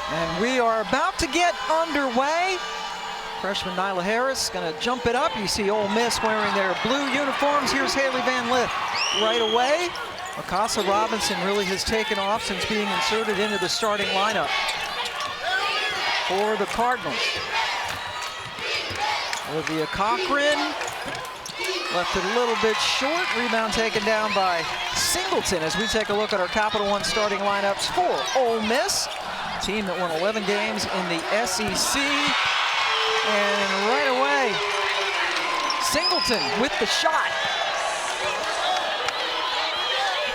And we are about to get underway. Freshman Nyla Harris gonna jump it up. You see Ole Miss wearing their blue uniforms. Here's Haley Van Lith right away. Mikasa Robinson really has taken off since being inserted into the starting lineup for the Cardinals. Olivia Cochran left it a little bit short. Rebound taken down by Singleton as we take a look at our Capital One starting lineups for Ole Miss. A team that won 11 games in the SEC. And right away, Singleton with the shot.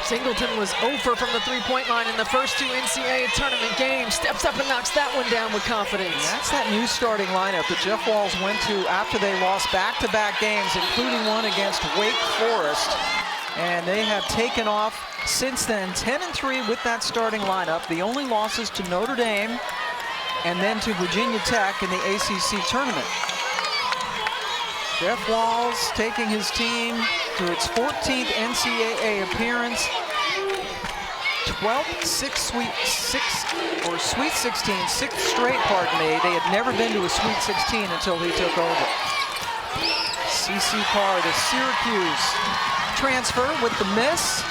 Singleton was 0 from the three-point line in the first two NCAA tournament games. Steps up and knocks that one down with confidence. And that's that new starting lineup that Jeff Walz went to after they lost back-to-back games, including one against Wake Forest. And they have taken off since then, 10-3 with that starting lineup. The only losses to Notre Dame and then to Virginia Tech in the ACC tournament. Jeff Walz taking his team to its 14th NCAA appearance, 12th, Sweet 16, sixth straight, pardon me. They had never been to a Sweet 16 until he took over. CC Carr, the Syracuse transfer with the miss.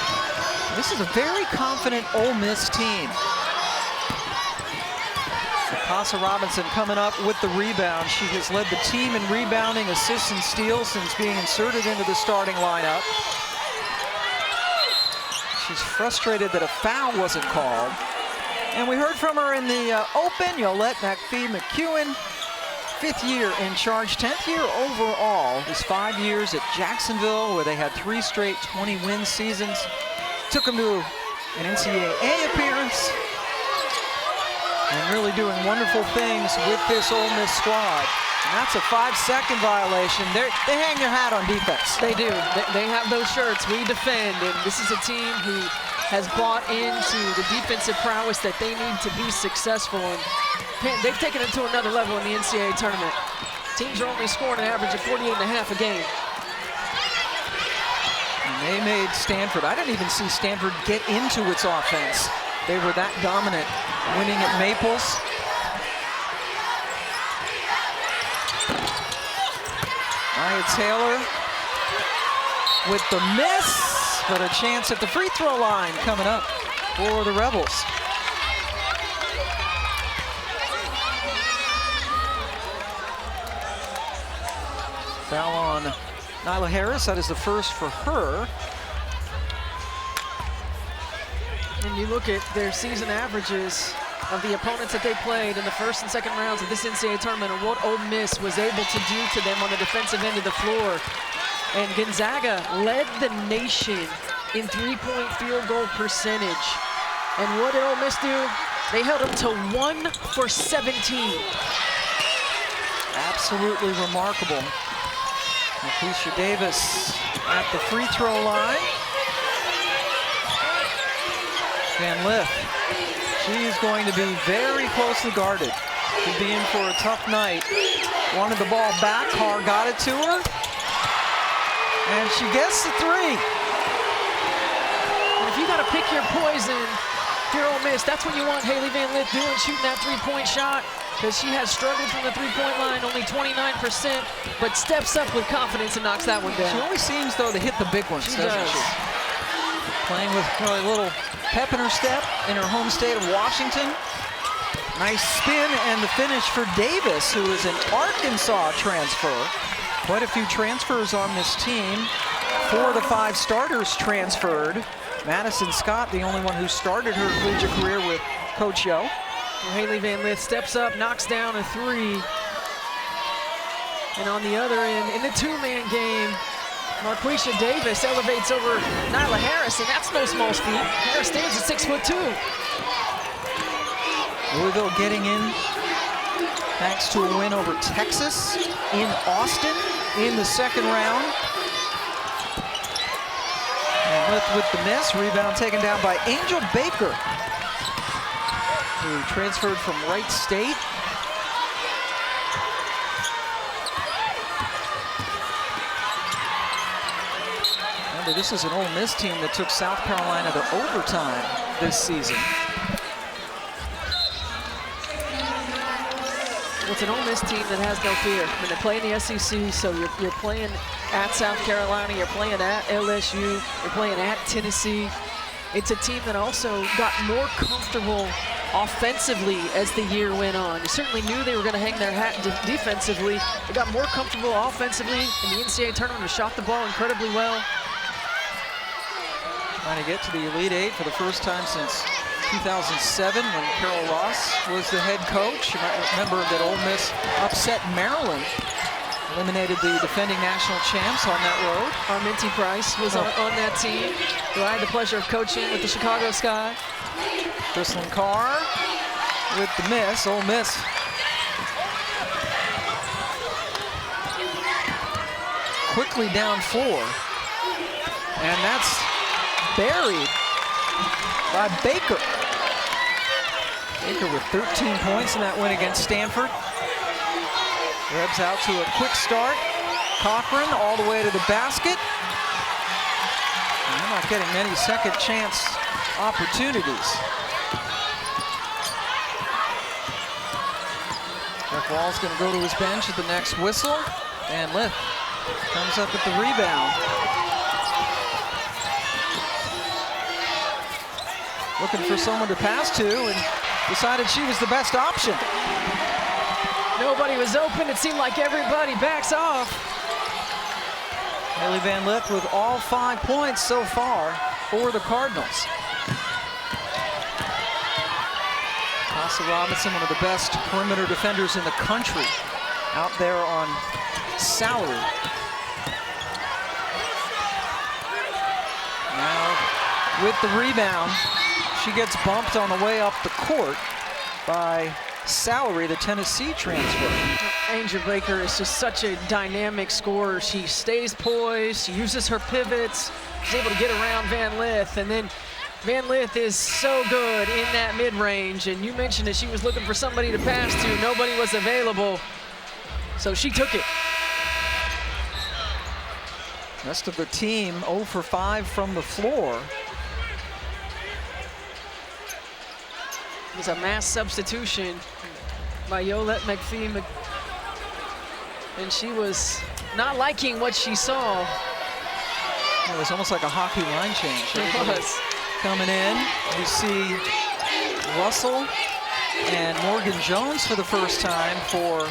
This is a very confident Ole Miss team. Mikasa Robinson coming up with the rebound. She has led the team in rebounding, assists, and steals since being inserted into the starting lineup. She's frustrated that a foul wasn't called. And we heard from her in the open, Yolette McPhee-McEwen. 5th year in charge, 10th year overall. His 5 years at Jacksonville, where they had 3 straight 20-win seasons. Took them to an NCAA appearance. And really doing wonderful things with this Ole Miss squad. And that's a 5-second violation. They hang their hat on defense. They do. They have those shirts. We defend. And this is a team who has bought into the defensive prowess that they need to be successful. And they've taken it to another level in the NCAA tournament. Teams are only scoring an average of 48.5 a game. And they made Stanford. I didn't even see Stanford get into its offense. They were that dominant, winning at Maples. Nia Taylor with the miss, but a chance at the free throw line coming up for the Rebels. Foul on Nyla Harris. That is the first for her. And you look at their season averages of the opponents that they played in the first and second rounds of this NCAA tournament and what Ole Miss was able to do to them on the defensive end of the floor. And Gonzaga led the nation in three-point field goal percentage. And what did Ole Miss do? They held them to 1 for 17. Absolutely remarkable. Lakeisha Davis at the free throw line. Van Lith, she's going to be very closely guarded. Could be in for a tough night. Wanted the ball back, Carr got it to her. And she gets the 3. And if you gotta pick your poison, if you're Ole Miss, that's what you want Haley Van Lith doing, shooting that three-point shot, because she has struggled from the three-point line, only 29%, but steps up with confidence and knocks that one down. She always seems, though, to hit the big ones, doesn't does. she? Playing with a little pep in her step in her home state of Washington. Nice spin and the finish for Davis, who is an Arkansas transfer. Quite a few transfers on this team. 4 of the 5 starters transferred. Madison Scott, the only one who started her collegiate career with Coach Yo. Well, Haley Van Lith steps up, knocks down a 3. And on the other end, in the 2-man game, Marquisha Davis elevates over Nyla Harris, and that's no small feat. Harris stands at 6'2". Louisville getting in thanks to a win over Texas in Austin in the second round. And with the miss, rebound taken down by Angel Baker, who transferred from Wright State. Remember, this is an Ole Miss team that took South Carolina to overtime this season. It's an Ole Miss team that has no fear. I mean, they play in the SEC, so you're playing at South Carolina, you're playing at LSU, you're playing at Tennessee. It's a team that also got more comfortable offensively as the year went on. You certainly knew they were going to hang their hat defensively. They got more comfortable offensively in the NCAA tournament and shot the ball incredibly well. Trying to get to the Elite Eight for the first time since 2007 when Carol Ross was the head coach. You might remember that Ole Miss upset Maryland, eliminated the defending national champs on that road. Arminty Price was on that team, who I had the pleasure of coaching with the Chicago Sky. Chrislyn Carr with the miss. Ole Miss quickly down 4. And that's buried by Baker. Baker with 13 points in that win against Stanford. Rebs out to a quick start. Cochran all the way to the basket. And they're not getting many second chance opportunities. Jeff Wall's going to go to his bench at the next whistle. Van Lith comes up with the rebound. Looking for someone to pass to and decided she was the best option. Nobody was open. It seemed like everybody backs off. Haley Van Lith with all 5 points so far for the Cardinals. Casa Robinson, one of the best perimeter defenders in the country, out there on salary. Now with the rebound, she gets bumped on the way up the court by Salary, the Tennessee transfer. Angel Baker is just such a dynamic scorer. She stays poised, she uses her pivots, she's able to get around Van Lith, and then Van Lith is so good in that mid-range, and you mentioned that she was looking for somebody to pass to. Nobody was available, so she took it. Rest of the team 0 for 5 from the floor. It was a mass substitution by Yolette McPhee, and she was not liking what she saw. It was almost like a hockey line change. It was. Coming in, you see Russell and Morgan Jones for the first time for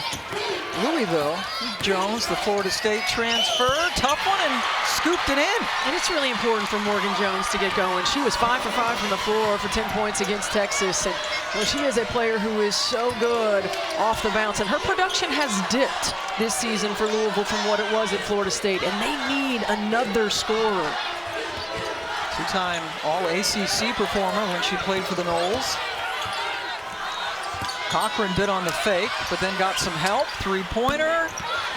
Louisville. Jones, the Florida State transfer, tough one, and scooped it in. And it's really important for Morgan Jones to get going. She was 5 for 5 from the floor for 10 points against Texas. And she is a player who is so good off the bounce. And her production has dipped this season for Louisville from what it was at Florida State. And they need another scorer. Two-time All-ACC performer when she played for the Noles. Cochran bit on the fake, but then got some help. Three-pointer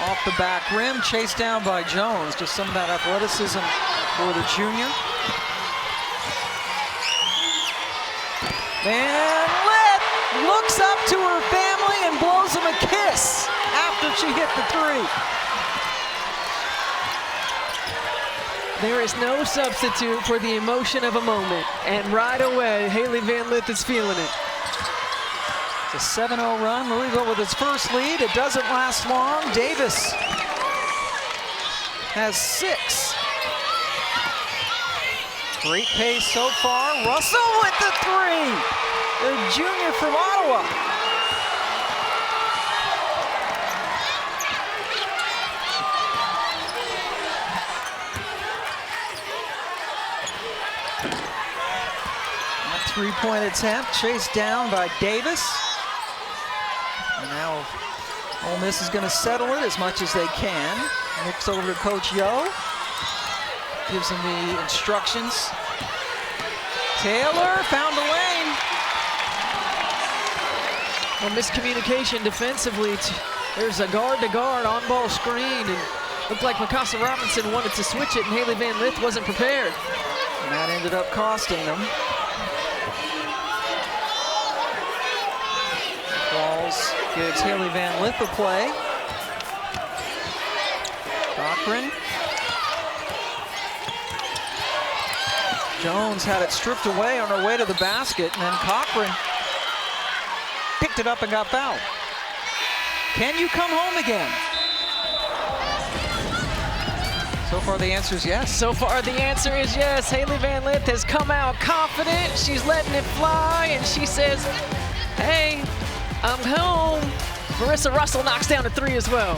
off the back rim, chased down by Jones. Just some of that athleticism for the junior. Van Lith looks up to her family and blows them a kiss after she hit the 3. There is no substitute for the emotion of a moment. And right away, Haley Van Lith is feeling it. It's a 7-0 run. Louisville with its first lead. It doesn't last long. Davis has 6. Great pace so far. Russell with the 3. The junior from Ottawa. That 3-point attempt chased down by Davis. And now Ole Miss is going to settle it as much as they can. Looks over to Coach Yo. Gives him the instructions. Taylor found the lane. Well, miscommunication defensively. There's a guard-to-guard on-ball screen, and looked like Mikasa Robinson wanted to switch it, and Haley Van Lith wasn't prepared. And that ended up costing them. Walls gives Haley Van Lith a play. Cochran. Jones had it stripped away on her way to the basket, and then Cochran picked it up and got fouled. Can you come home again? So far, the answer is yes. So far, the answer is yes. Hailey Van Lith has come out confident. She's letting it fly, and she says, hey, I'm home. Marissa Russell knocks down a 3 as well.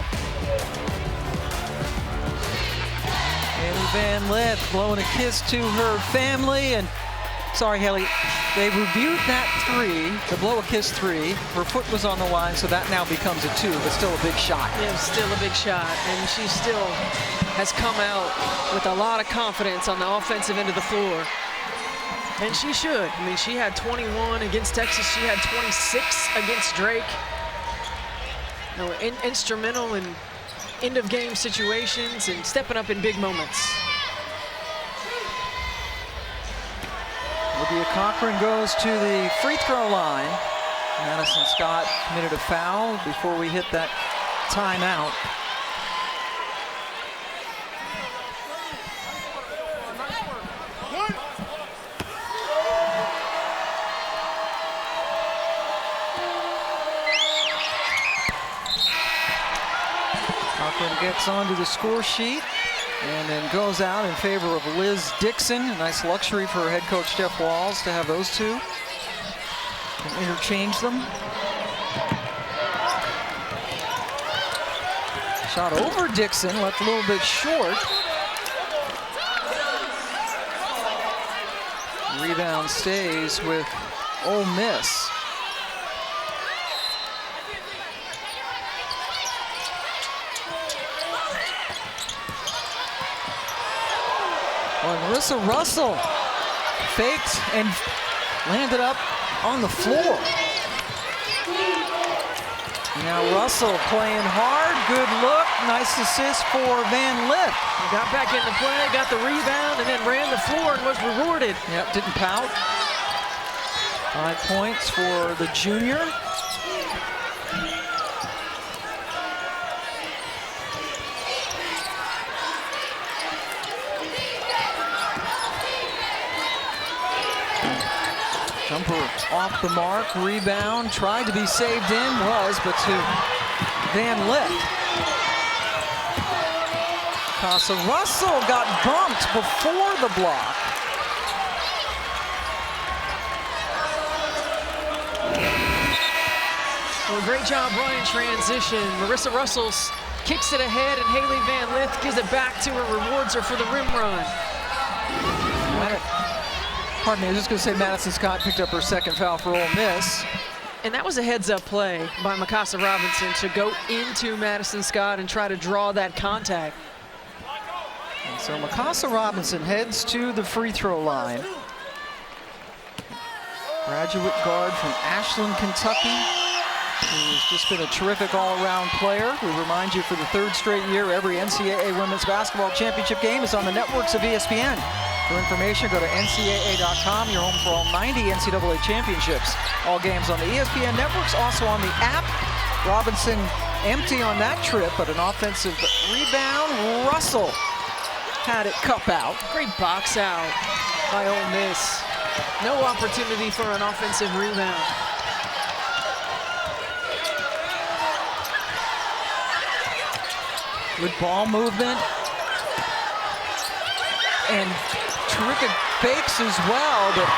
Hailey Van Lith blowing a kiss to her family. And sorry, Hailey, they reviewed that 3, the blow a kiss 3. Her foot was on the line, so that now becomes a 2, but still a big shot. Yeah, still a big shot, and she still has come out with a lot of confidence on the offensive end of the floor. And she should. I mean, she had 21 against Texas. She had 26 against Drake. You know, instrumental in end-of-game situations and stepping up in big moments. Olivia Cochran goes to the free throw line. Madison Scott committed a foul before we hit that timeout. Cochran gets onto the score sheet and then goes out in favor of Liz Dixon. A nice luxury for head coach Jeff Walls to have those two. Can interchange them. Shot over Dixon, left a little bit short. Rebound stays with Ole Miss. Well, Marissa Russell faked and landed up on the floor. Now Russell playing hard, good look, nice assist for Van Lith. Got back into play, got the rebound, and then ran the floor and was rewarded. Yep, didn't pout. 5 points for the junior. Jumper off the mark, rebound, tried to be saved in, was, but to Van Lith. Casa Russell got bumped before the block. Well, great job running transition. Marissa Russell kicks it ahead, and Hailey Van Lith gives it back to her, rewards her for the rim run. Pardon me, I was just going to say Madison Scott picked up her second foul for Ole Miss. And that was a heads-up play by Mikasa Robinson to go into Madison Scott and try to draw that contact. And so Mikasa Robinson heads to the free throw line. Graduate guard from Ashland, Kentucky, who's just been a terrific all-around player. We remind you, for the 3rd straight year, every NCAA women's basketball championship game is on the networks of ESPN. For information, go to ncaa.com. You're home for all 90 NCAA championships. All games on the ESPN networks, also on the app. Robinson empty on that trip, but an offensive rebound. Russell had it cup out. Great box out by Ole Miss. No opportunity for an offensive rebound. Good ball movement. And terrific fakes as well, but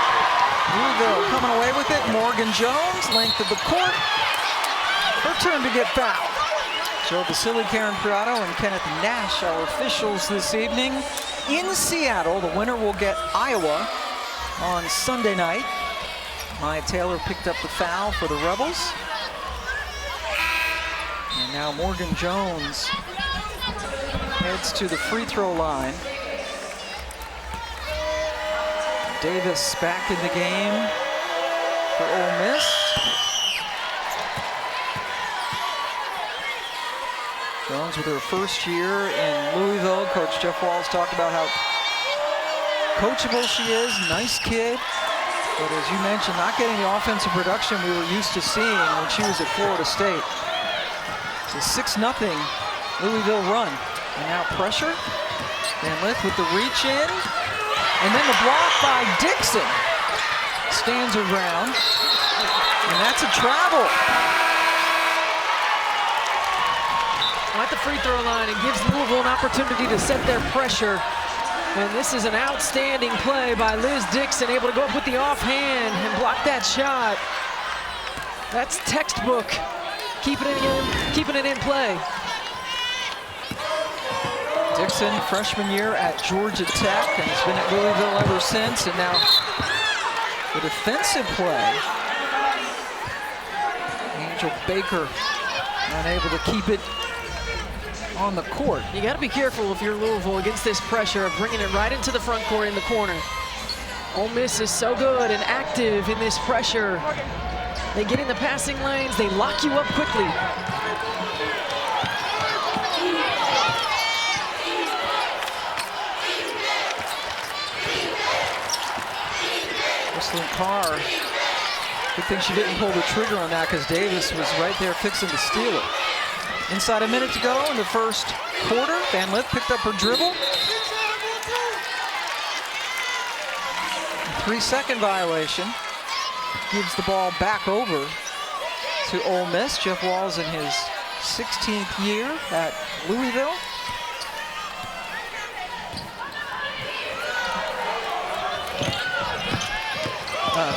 Louisville coming away with it. Morgan Jones, length of the court. Her turn to get fouled. Joe Vasili, Karen Prado, and Kenneth Nash, our officials this evening. In Seattle, the winner will get Iowa on Sunday night. Maya Taylor picked up the foul for the Rebels. And now Morgan Jones heads to the free throw line. Davis back in the game for Ole Miss. Jones with her first year in Louisville. Coach Jeff Walls talked about how coachable she is, nice kid. But as you mentioned, not getting the offensive production we were used to seeing when she was at Florida State. It's a 6-0 Louisville run. And now pressure. Van Lith with the reach in. And then the block by Dixon. Stands her ground. And that's a travel. at the free throw line and gives Louisville an opportunity to set their pressure. And this is an outstanding play by Liz Dixon, able to go up with the offhand and block that shot. That's textbook, keeping it in play. Dixon, freshman year at Georgia Tech, and has been at Louisville ever since. And now the defensive play. Angel Baker unable to keep it on the court. You got to be careful if you're Louisville against this pressure of bringing it right into the front court in the corner. Ole Miss is so good and active in this pressure. They get in the passing lanes, they lock you up quickly. Carr, good thing she didn't pull the trigger on that because Davis was right there fixing to steal it. Inside a minute to go in the first quarter. Van Lith picked up her dribble. 3-second violation. Gives the ball back over to Ole Miss. Jeff Walz in his 16th year at Louisville.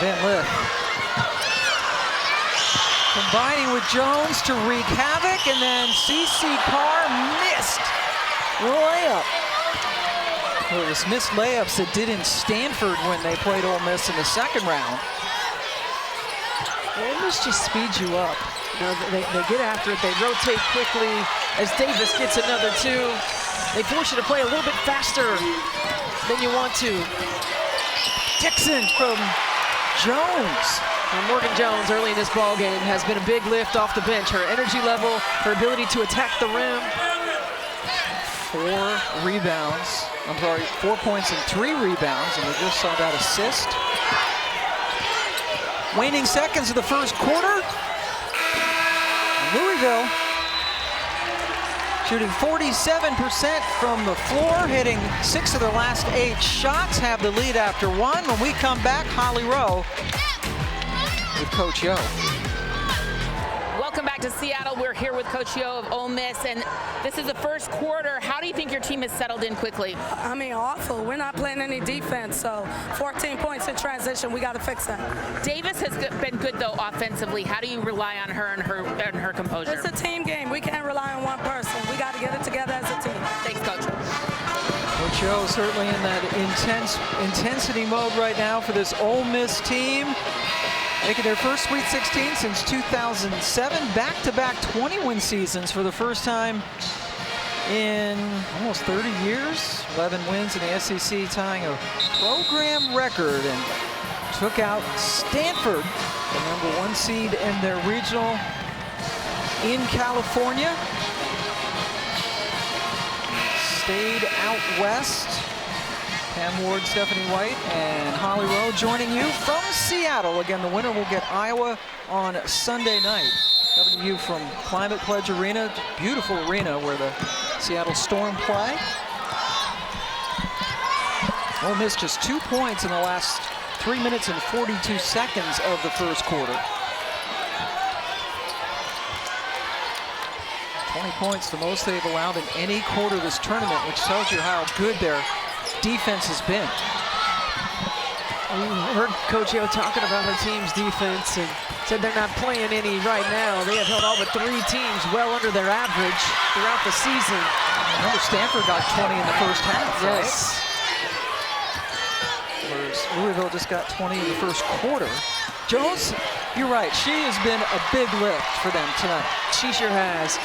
Van Lith combining with Jones to wreak havoc, and then CC Carr missed the layup. Well, it was missed layups that did in Stanford when they played Ole Miss in the second round. Ole Miss just speeds you up. You know, they get after it, they rotate quickly. As Davis gets another two, they force you to play a little bit faster than you want to. Dixon from Jones. And Morgan Jones early in this ball game has been a big lift off the bench. Her energy level, her ability to attack the rim. 4 rebounds. I'm sorry, 4 points and 3 rebounds, and we just saw that assist. Waning seconds of the first quarter. Louisville shooting 47% from the floor, hitting 6 of their last 8 shots, have the lead after 1. When we come back, Holly Rowe with Coach Yo. Welcome back to Seattle. We're here with Coach Yo of Ole Miss, and this is the first quarter. How do you think your team has settled in quickly? I mean, awful. We're not playing any defense, so 14 points in transition. We got to fix that. Davis has been good, though, offensively. How do you rely on her and her composure? It's a team game. We can't rely on one person. We got to get it together as a team. Thanks, Coach. Coach Yo certainly in that intensity mode right now for this Ole Miss team. Making their first Sweet 16 since 2007, back-to-back 20-win seasons for the first time in almost 30 years. 11 wins in the SEC, tying a program record, and took out Stanford, the #1 seed in their regional in California. Stayed out west. Pam Ward, Stephanie White, and Holly Rowe joining you from Seattle. Again, the winner will get Iowa on Sunday night. Coming to you from Climate Pledge Arena, beautiful arena where the Seattle Storm play. Ole Miss just 2 points in the last 3 minutes and 42 seconds of the first quarter. 20 points, the most they've allowed in any quarter this tournament, which tells you how good their defense has been. We heard Coach Yo talking about her team's defense and said they're not playing any right now. They have held all but 3 teams well under their average throughout the season. Remember, Stanford got 20 in the first half, right? Yes. Whereas Louisville just got 20 in the first quarter. Jones, you're right. She has been a big lift for them tonight. She sure has.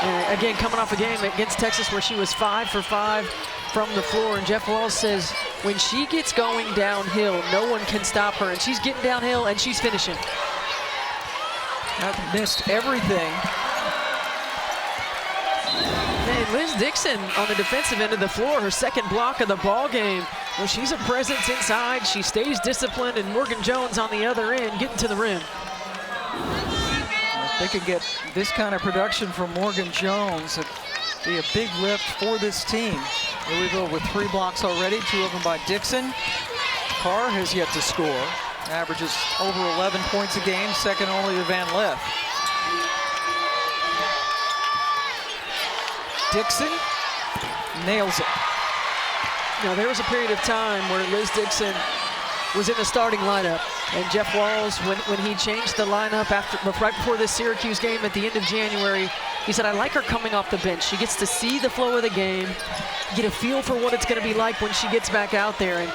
And again, coming off a game against Texas where she was 5 for 5 from the floor, and Jeff Walz says when she gets going downhill, no one can stop her, and she's getting downhill and she's finishing. Have missed everything. And Liz Dixon on the defensive end of the floor, her second block of the ball game. Well, she's a presence inside. She stays disciplined, and Morgan Jones on the other end getting to the rim. If they could get this kind of production from Morgan Jones, it'd be a big lift for this team. Louisville with 3 blocks already, 2 of them by Dixon. Carr has yet to score. Averages over 11 points a game, second only to Van Lith. Dixon nails it. Now, there was a period of time where Liz Dixon was in the starting lineup, and Jeff Walls, when he changed the lineup right before this Syracuse game at the end of January, he said, I like her coming off the bench. She gets to see the flow of the game, get a feel for what it's going to be like when she gets back out there, and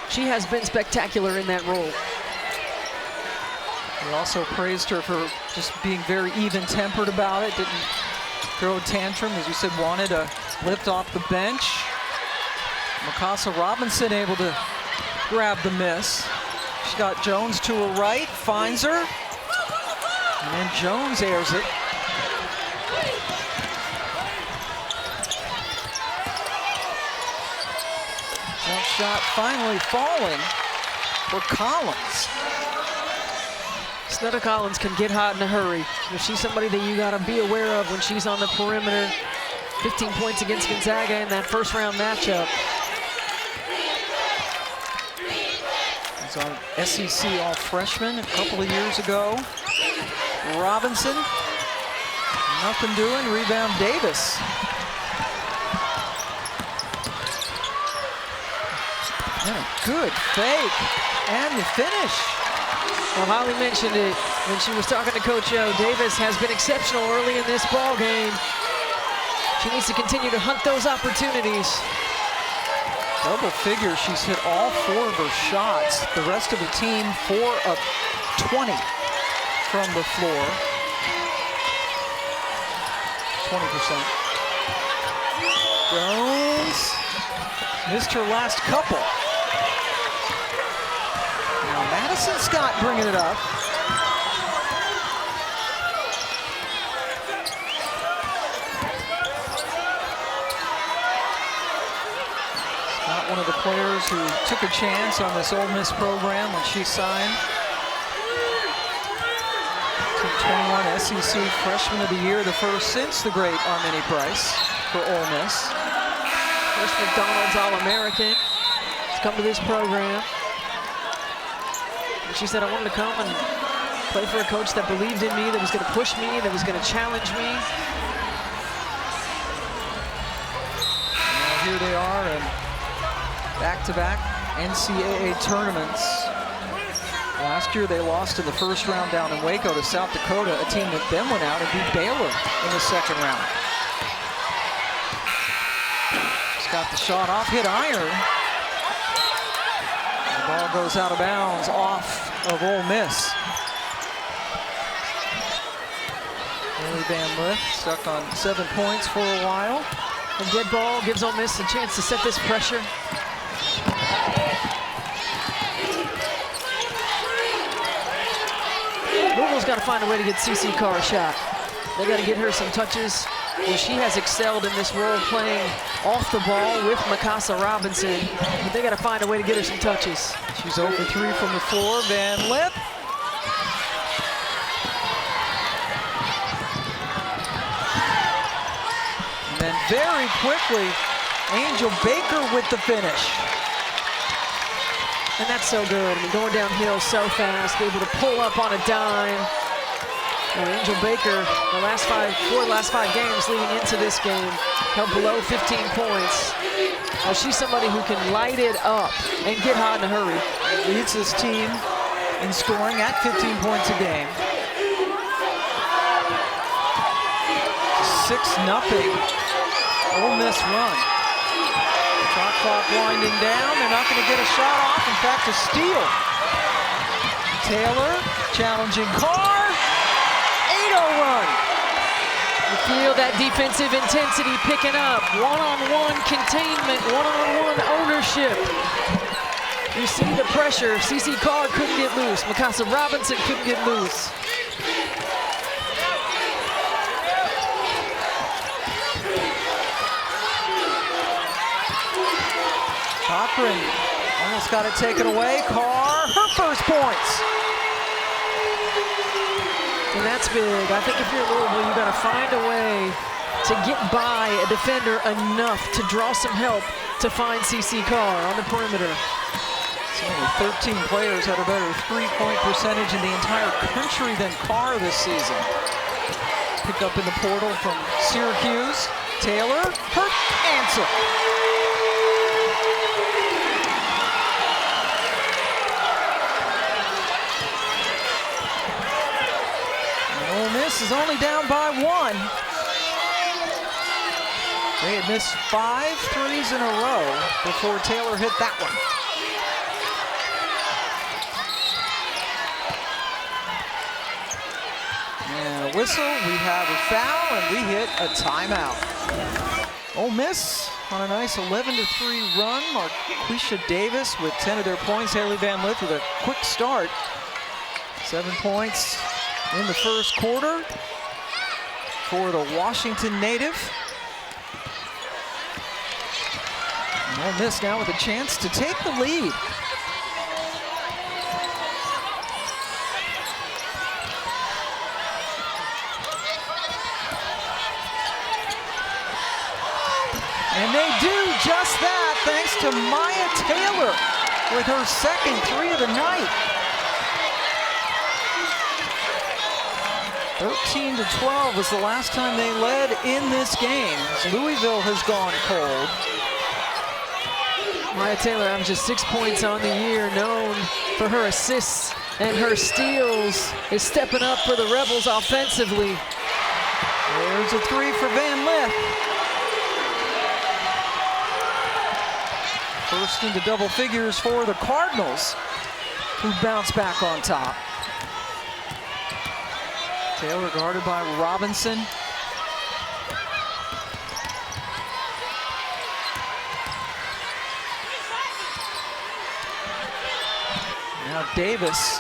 she has been spectacular in that role. We also praised her for just being very even-tempered about it, didn't throw a tantrum, as you said, wanted to lift off the bench. Mikasa Robinson able to grab the miss. She's got Jones to her right, finds her, and then Jones airs it. Jump shot finally falling for Collins. Snetta Collins can get hot in a hurry. She's somebody that you gotta be aware of when she's on the perimeter. 15 points against Gonzaga in that first round matchup. He's on SEC All-Freshman a couple of years ago. Robinson, nothing doing, rebound Davis. And a good fake, and the finish. Well, Holly mentioned it when she was talking to Coach O. Davis has been exceptional early in this ball game. She needs to continue to hunt those opportunities. Double figures, she's hit all 4 of her shots. The rest of the team, 4 of 20 from the floor. 20%. Jones missed her last couple. Now Madison Scott bringing it up. Scott, one of the players who took a chance on this Ole Miss program when she signed. 21 SEC Freshman of the Year, the first since the great Armini Price for Ole Miss. First McDonald's All-American to come to this program. And she said, I wanted to come and play for a coach that believed in me, that was going to push me, that was going to challenge me. Now here they are in back-to-back NCAA tournaments. Last year they lost in the first round down in Waco to South Dakota, a team that then went out and beat Baylor in the second round. Just got the shot off, hit iron. The ball goes out of bounds off of Ole Miss. Lily Van Lith stuck on 7 points for a while. And dead ball gives Ole Miss a chance to set this pressure. Louisville's got to find a way to get CC Carr a shot. They got to get her some touches. Well, she has excelled in this role playing off the ball with Mikasa Robinson, but they got to find a way to get her some touches. She's 0 for 3 from the floor. Van Lith. And then very quickly, Angel Baker with the finish. And that's so good. I mean, going downhill so fast, able to pull up on a dime. And Angel Baker, the last five games leading into this game, held below 15 points. Well, she's somebody who can light it up and get hot in a hurry. Leads his team in scoring at 15 points a game. 6-0 Ole Miss run. Shot clock winding down. They're not going to get a shot off. In fact, a steal. Taylor challenging Carr. 8-0 run. You feel that defensive intensity picking up. One-on-one containment, one-on-one ownership. You see the pressure. CC Carr couldn't get loose. Mikasa Robinson couldn't get loose. Cochran almost got it taken away. Carr, her first points. And that's big. I think if you're Louisville, you got to find a way to get by a defender enough to draw some help to find CC Carr on the perimeter. So only 13 players had a better three-point percentage in the entire country than Carr this season. Picked up in the portal from Syracuse. Taylor, her answer. And Ole Miss is only down by 1. They had missed 5 threes in a row before Taylor hit that one. And a whistle, we have a foul, and we hit a timeout. Ole Miss on a nice 11-3 run. Marquisha Davis with 10 of their points. Haley Van Lith with a quick start. 7 points in the first quarter for the Washington native. And Ole Miss now with a chance to take the lead. And they do just that thanks to Maya Taylor with her second 3 of the night. 13-12 was the last time they led in this game. Louisville has gone cold. Maya Taylor averages 6 points on the year, known for her assists and her steals, is stepping up for the Rebels offensively. There's a 3 for Van Lith. First into double figures for the Cardinals, who bounce back on top. Taylor guarded by Robinson. Now Davis,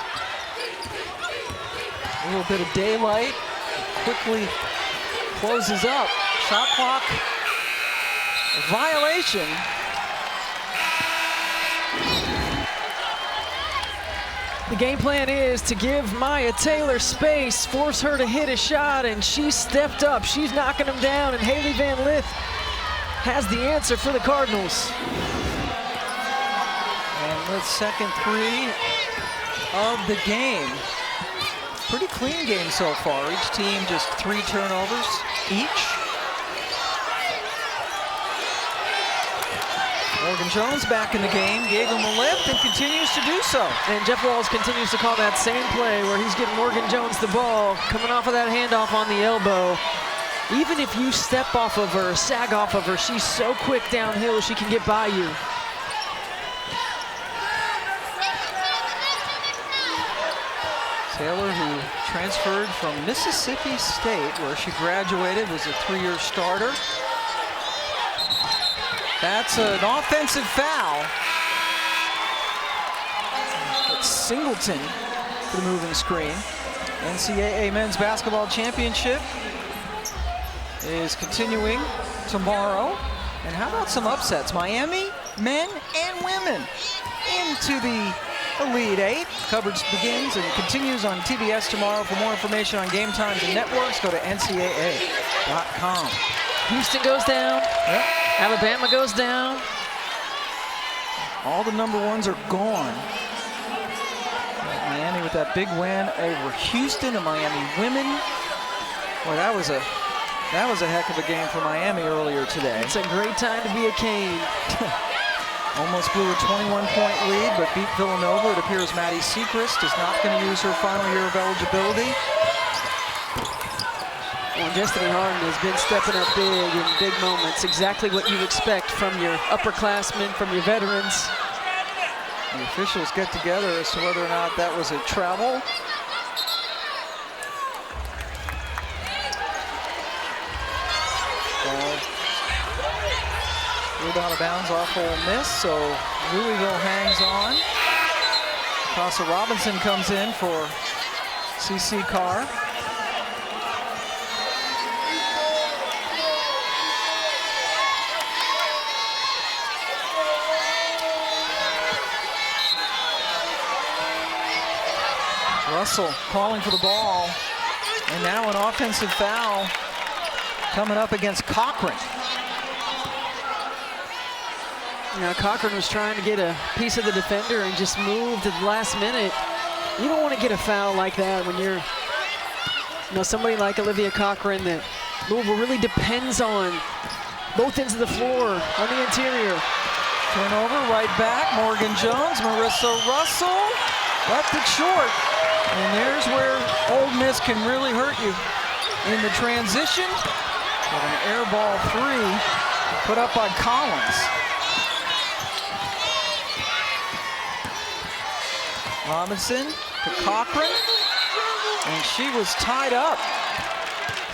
a little bit of daylight, quickly closes up. Shot clock violation. The game plan is to give Maya Taylor space, force her to hit a shot, and she stepped up. She's knocking them down, and Haley Van Lith has the answer for the Cardinals. And the second 3 of the game. Pretty clean game so far. Each team just 3 turnovers each. Morgan Jones back in the game, gave him a lift and continues to do so. And Jeff Walls continues to call that same play where he's getting Morgan Jones the ball, coming off of that handoff on the elbow. Even if you step off of her, sag off of her, she's so quick downhill she can get by you. Taylor, who transferred from Mississippi State, where she graduated, was a 3-year starter. That's an offensive foul. It's Singleton for the moving screen. NCAA Men's Basketball Championship is continuing tomorrow. And how about some upsets? Miami, men and women into the Elite 8. Coverage begins and continues on TBS tomorrow. For more information on game times and networks, go to ncaa.com. Houston goes down. Yep. Alabama goes down. All the number 1s are gone. Miami with that big win over Houston, and Miami women. Boy, that was a heck of a game for Miami earlier today. It's a great time to be a Cane. Almost blew a 21-point lead, but beat Villanova. It appears Maddie Sechrist is not going to use her final year of eligibility. Well, Destiny Harden has been stepping up big in big moments. Exactly what you expect from your upperclassmen, from your veterans. The officials get together as to whether or not that was a travel. Ruled out of bounds off Ole Miss, so Louisville hangs on. Casa Robinson comes in for CC Carr. Russell calling for the ball, and now an offensive foul coming up against Cochran. Now Cochran was trying to get a piece of the defender and just moved at the last minute. You don't want to get a foul like that when you're, somebody like Olivia Cochran that Louisville really depends on both ends of the floor on the interior. Turnover, right back, Morgan Jones, Marissa Russell, left it short. And there's where Ole Miss can really hurt you. In the transition, with an air ball 3 put up by Collins. Robinson to Cochran, and she was tied up.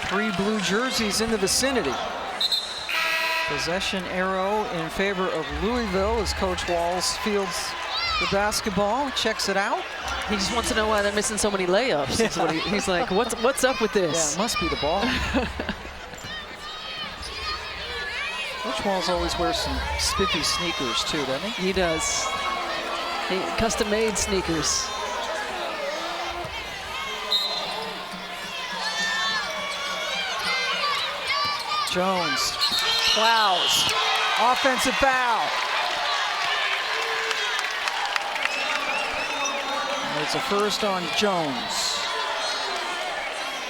3 blue jerseys in the vicinity. Possession arrow in favor of Louisville as Coach Walls fields the basketball, checks it out. He just wants to know why they're missing so many layups. That's what he's like, what's up with this? Yeah, it must be the ball. Coach Walls always wears some spiffy sneakers too, doesn't he? He does. Custom-made sneakers. Jones plows. Offensive foul. It's a first on Jones.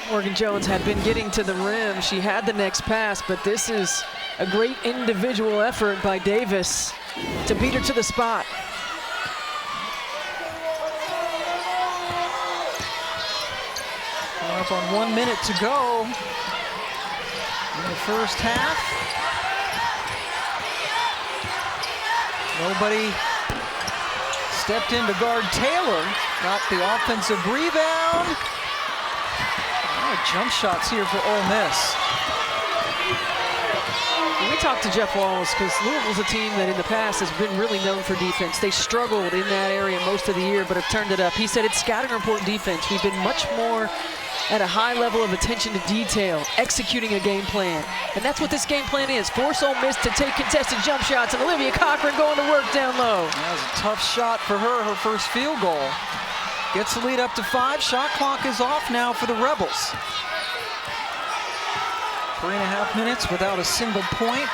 Morgan Jones had been getting to the rim. She had the next pass, but this is a great individual effort by Davis to beat her to the spot. We're up on 1 minute to go in the first half. Nobody stepped in to guard Taylor. Got the offensive rebound. A lot of jump shots here for Ole Miss. We talked to Jeff Walls because Louisville's a team that in the past has been really known for defense. They struggled in that area most of the year, but have turned it up. He said it's scouting report defense. We've been much more at a high level of attention to detail, executing a game plan. And that's what this game plan is. Force Ole Miss to take contested jump shots, and Olivia Cochran going to work down low. That was a tough shot for her first field goal. Gets the lead up to 5. Shot clock is off now for the Rebels. 3.5 minutes without a single point.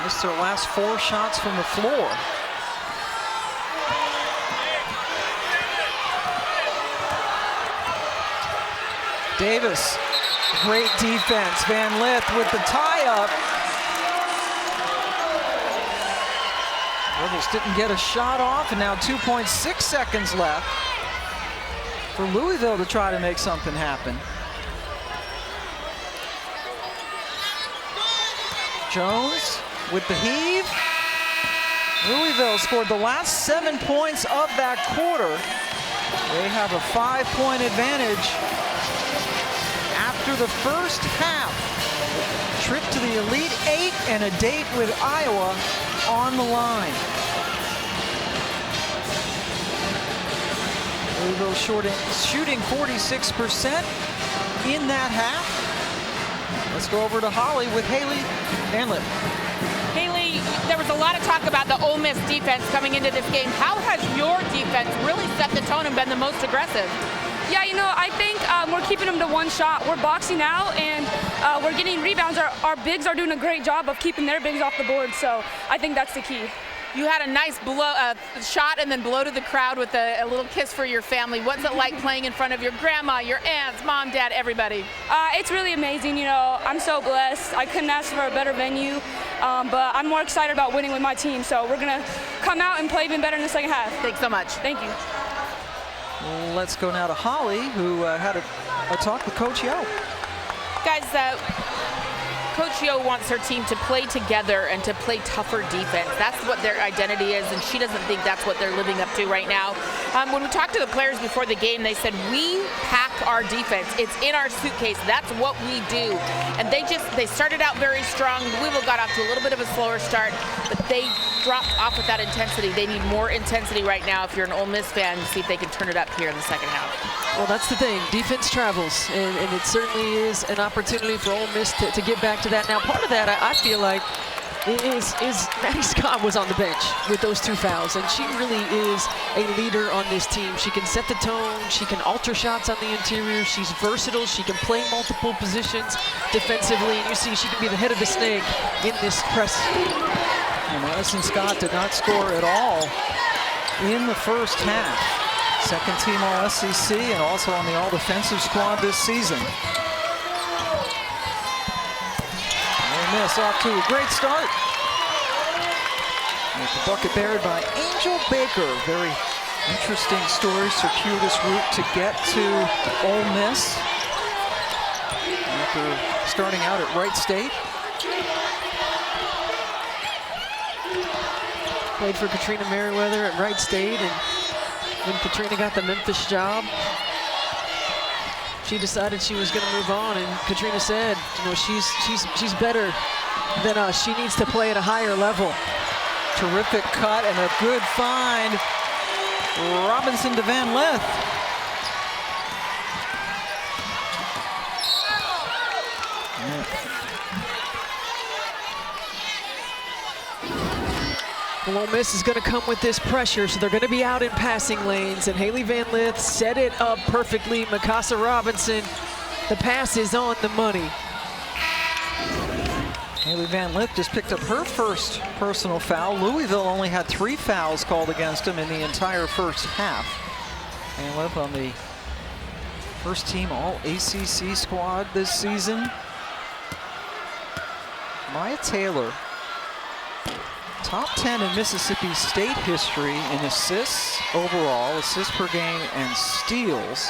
Missed their last 4 shots from the floor. Davis, great defense. Van Lith with the tie-up. Rebels didn't get a shot off, and now 2.6 seconds left for Louisville to try to make something happen. Jones with the heave. Louisville scored the last 7 points of that quarter. They have a 5-point advantage after the first half. Trip to the Elite Eight and a date with Iowa on the line. Louisville shooting 46% in that half. Let's go over to Holly with Haley Van Lith. Haley, there was a lot of talk about the Ole Miss defense coming into this game. How has your defense really set the tone and been the most aggressive? Yeah, you know, I think we're keeping them to one shot. We're boxing out and we're getting rebounds. Our bigs are doing a great job of keeping their bigs off the board, so I think that's the key. You had a nice shot and then blow to the crowd with a little kiss for your family. What's it like playing in front of your grandma, your aunts, mom, dad, everybody? It's really amazing. You know, I'm so blessed. I couldn't ask for a better venue, but I'm more excited about winning with my team. So we're going to come out and play even better in the second half. Thanks so much. Thank you. Let's go now to Holly, who had a talk with Coach Yo. Guys, Coach Yo wants her team to play together and to play tougher defense. That's what their identity is, and she doesn't think that's what they're living up to right now. When we talked to the players before the game, they said, we pack our defense. It's in our suitcase. That's what we do. And they started out very strong. Louisville got off to a little bit of a slower start, but they dropped off with that intensity. They need more intensity right now if you're an Ole Miss fan to see if they can turn it up here in the second half. Well, that's the thing. Defense travels, and it certainly is an opportunity for Ole Miss to get back to that. Now, part of that, I feel like, is Maddie Scott was on the bench with those 2 fouls, and she really is a leader on this team. She can set the tone. She can alter shots on the interior. She's versatile. She can play multiple positions defensively, and you see she can be the head of the snake in this press. And Madison Scott did not score at all in the first half. Second team All-SEC and also on the All-Defensive squad this season. Ole Miss off to a great start. With the bucket buried by Angel Baker. Very interesting story, circuitous route to get to Ole Miss after starting out at Wright State. Played for Katrina Merriweather at Wright State, and when Katrina got the Memphis job, she decided she was going to move on, and Katrina said, you know, she's better than us. She needs to play at a higher level. Terrific cut and a good find. Robinson to Van Lith. Well, Ole Miss is going to come with this pressure, so they're going to be out in passing lanes, and Haley Van Lith set it up perfectly. Mikasa Robinson, the pass is on the money. Haley Van Lith just picked up her first personal foul. Louisville only had 3 fouls called against them in the entire first half. Van Lith on the first team All-ACC squad this season. Maya Taylor, top 10 in Mississippi State history in assists overall, assists per game, and steals.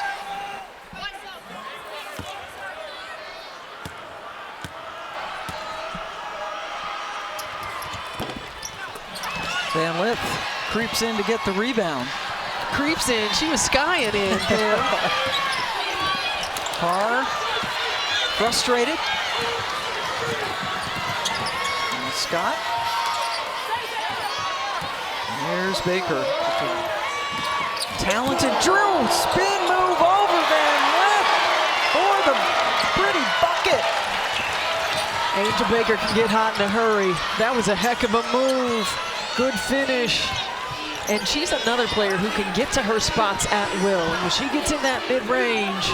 Van Lith creeps in to get the rebound. Creeps in, she was skying in. Carr, frustrated. And Scott. There's Baker. Talented drill, spin move over Van Lith for the pretty bucket. Angel Baker can get hot in a hurry. That was a heck of a move. Good finish. And she's another player who can get to her spots at will. And when she gets in that mid-range,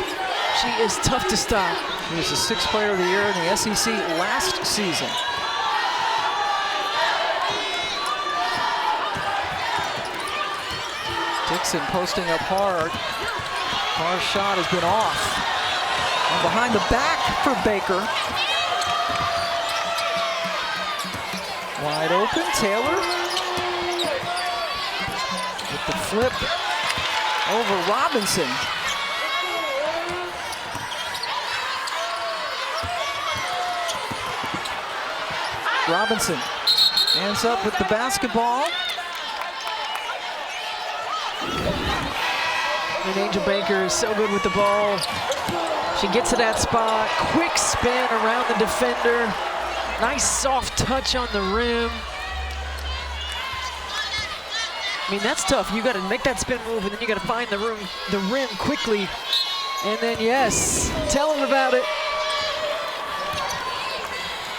she is tough to stop. She was the 6th player of the year in the SEC last season. Dixon posting up hard. Carr's shot has been off. And behind the back for Baker. Wide open, Taylor. With the flip over Robinson. Robinson ends up with the basketball. And Angel Baker is so good with the ball. She gets to that spot, quick spin around the defender. Nice soft touch on the rim. I mean, that's tough. You got to make that spin move, and then you got to find the rim quickly. And then, yes, tell them about it.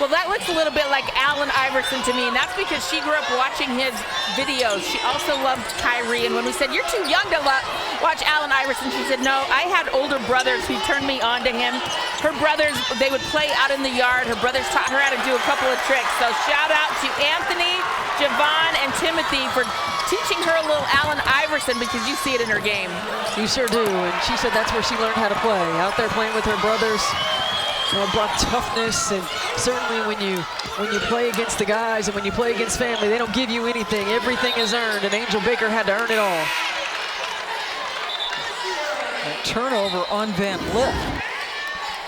Well, that looks a little bit like Allen Iverson to me, and that's because she grew up watching his videos. She also loved Kyrie, and when we said, you're too young to watch Allen Iverson, she said, no, I had older brothers who turned me on to him. Her brothers, they would play out in the yard. Her brothers taught her how to do a couple of tricks. So shout out to Anthony, Javon, and Timothy for teaching her a little Allen Iverson, because you see it in her game. You sure do, and she said that's where she learned how to play, out there playing with her brothers. You know, brought toughness, and certainly when you play against the guys and when you play against family, they don't give you anything. Everything is earned, and Angel Baker had to earn it all. A turnover on Van Lith.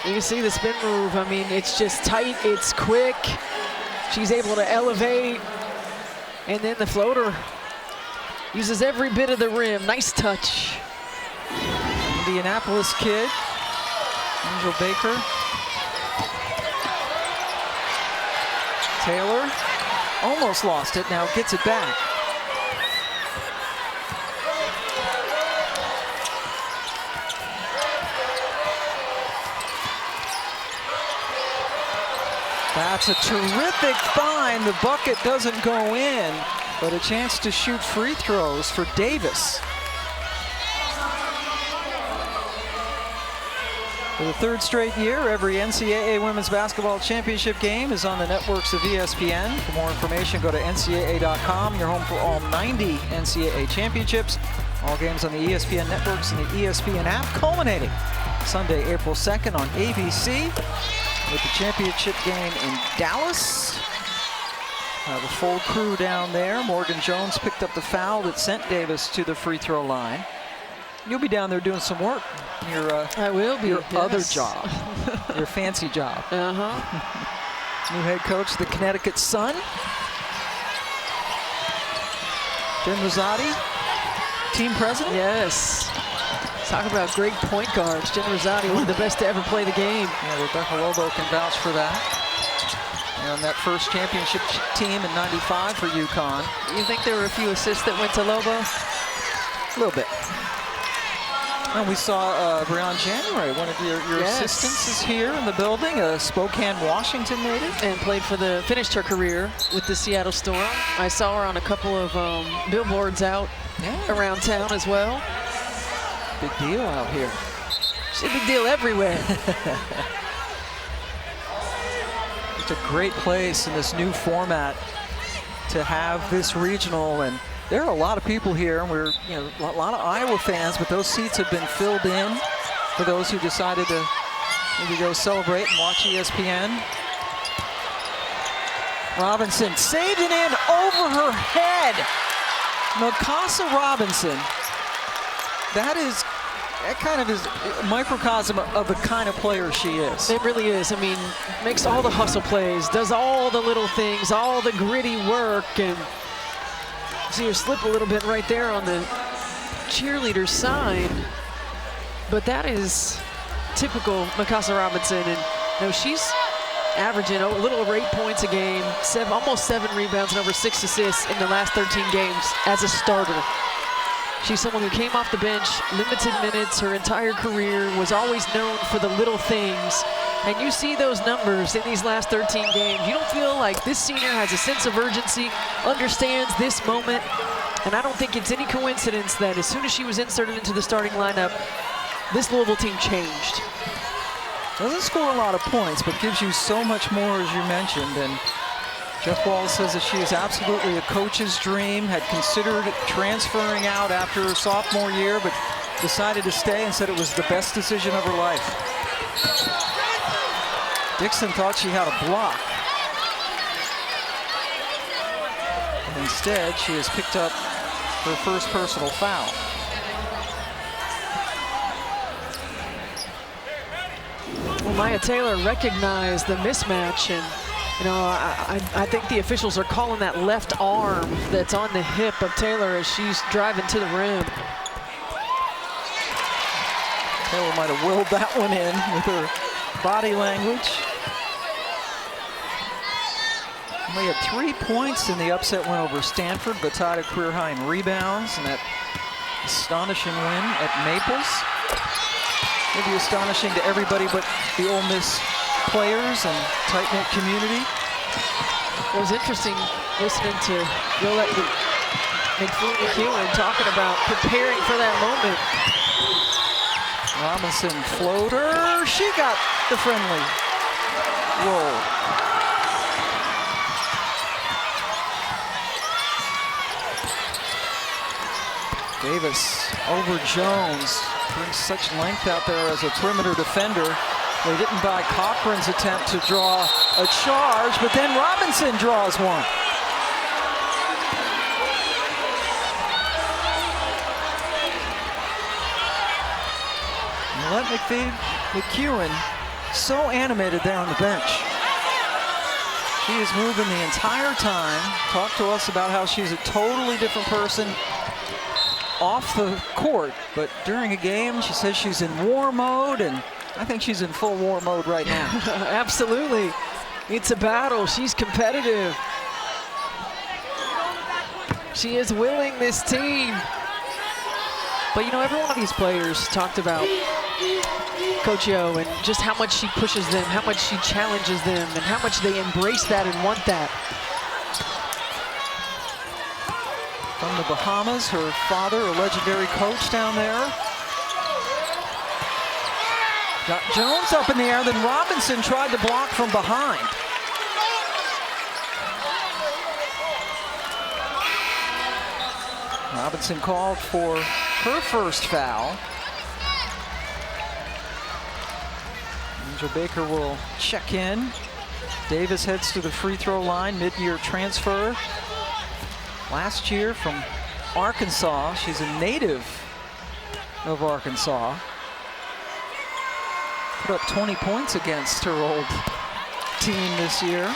You can see the spin move. I mean, it's just tight, it's quick. She's able to elevate, and then the floater uses every bit of the rim. Nice touch. Indianapolis kid, Angel Baker. Taylor almost lost it, now gets it back. That's a terrific find. The bucket doesn't go in, but a chance to shoot free throws for Davis. For the 3rd straight year, every NCAA Women's Basketball Championship game is on the networks of ESPN. For more information, go to ncaa.com. Your home for all 90 NCAA championships. All games on the ESPN networks and the ESPN app, culminating Sunday, April 2nd on ABC. with the championship game in Dallas. The full crew down there. Morgan Jones picked up the foul that sent Davis to the free throw line. You'll be down there doing some work. I will be. Your yes. other job, your fancy job. New head coach, the Connecticut Sun. Jen Rosati, team president. Yes. Talk about great point guards. Jen Rosati, one of the best to ever play the game. Yeah, Rebecca Lobo can vouch for that. And that first championship team in '95 for UConn. You think there were a few assists that went to Lobo? A little bit. And we saw Breon January, one of your yes. assistants, is here in the building, a Spokane, Washington native. And finished her career with the Seattle Storm. I saw her on a couple of billboards out around town as well. Big deal out here. She's a big deal everywhere. It's a great place in this new format to have this regional, and there are a lot of people here, and we're a lot of Iowa fans, but those seats have been filled in for those who decided to maybe go celebrate and watch ESPN. Robinson saved it in over her head. Mikasa Robinson. That kind of is a microcosm of the kind of player she is. It really is. I mean, makes all the hustle plays, does all the little things, all the gritty work, and see her slip a little bit right there on the cheerleader side. But that is typical Mikasa Robinson, and she's averaging a little over 8 points a game, almost 7 rebounds and over 6 assists in the last 13 games as a starter. She's someone who came off the bench, limited minutes her entire career, was always known for the little things. And you see those numbers in these last 13 games. You don't feel like this senior has a sense of urgency, understands this moment. And I don't think it's any coincidence that as soon as she was inserted into the starting lineup, this Louisville team changed. Doesn't score a lot of points, but gives you so much more, as you mentioned. And Jeff Walls says that she is absolutely a coach's dream, had considered transferring out after her sophomore year, but decided to stay and said it was the best decision of her life. Dixon thought she had a block. And instead, she has picked up her first personal foul. Well, Maya Taylor recognized the mismatch, and I think the officials are calling that left arm that's on the hip of Taylor as she's driving to the rim. Taylor might have willed that one in with her body language. Only had 3 points in the upset win over Stanford, but tied a career high in rebounds in that astonishing win at Maples. Maybe astonishing to everybody but the Ole Miss players and tight-knit community. It was interesting listening to Yolette McEwen talking about preparing for that moment. Robinson floater, she got the friendly roll. Davis over Jones, brings such length out there as a perimeter defender. They didn't buy Cochran's attempt to draw a charge, but then Robinson draws one. Let McEwen so animated there on the bench. She is moving the entire time. Talked to us about how she's a totally different person off the court, but during a game, she says she's in war mode, and I think she's in full war mode right now. Absolutely. It's a battle. She's competitive. She is willing this team. But every one of these players talked about Coach Yo and just how much she pushes them, how much she challenges them, and how much they embrace that and want that. From the Bahamas, her father, a legendary coach down there. Got Jones up in the air, then Robinson tried to block from behind. Robinson called for her first foul. Angel Baker will check in. Davis heads to the free throw line, mid-year transfer. Last year from Arkansas. She's a native of Arkansas. Put up 20 points against her old team this year.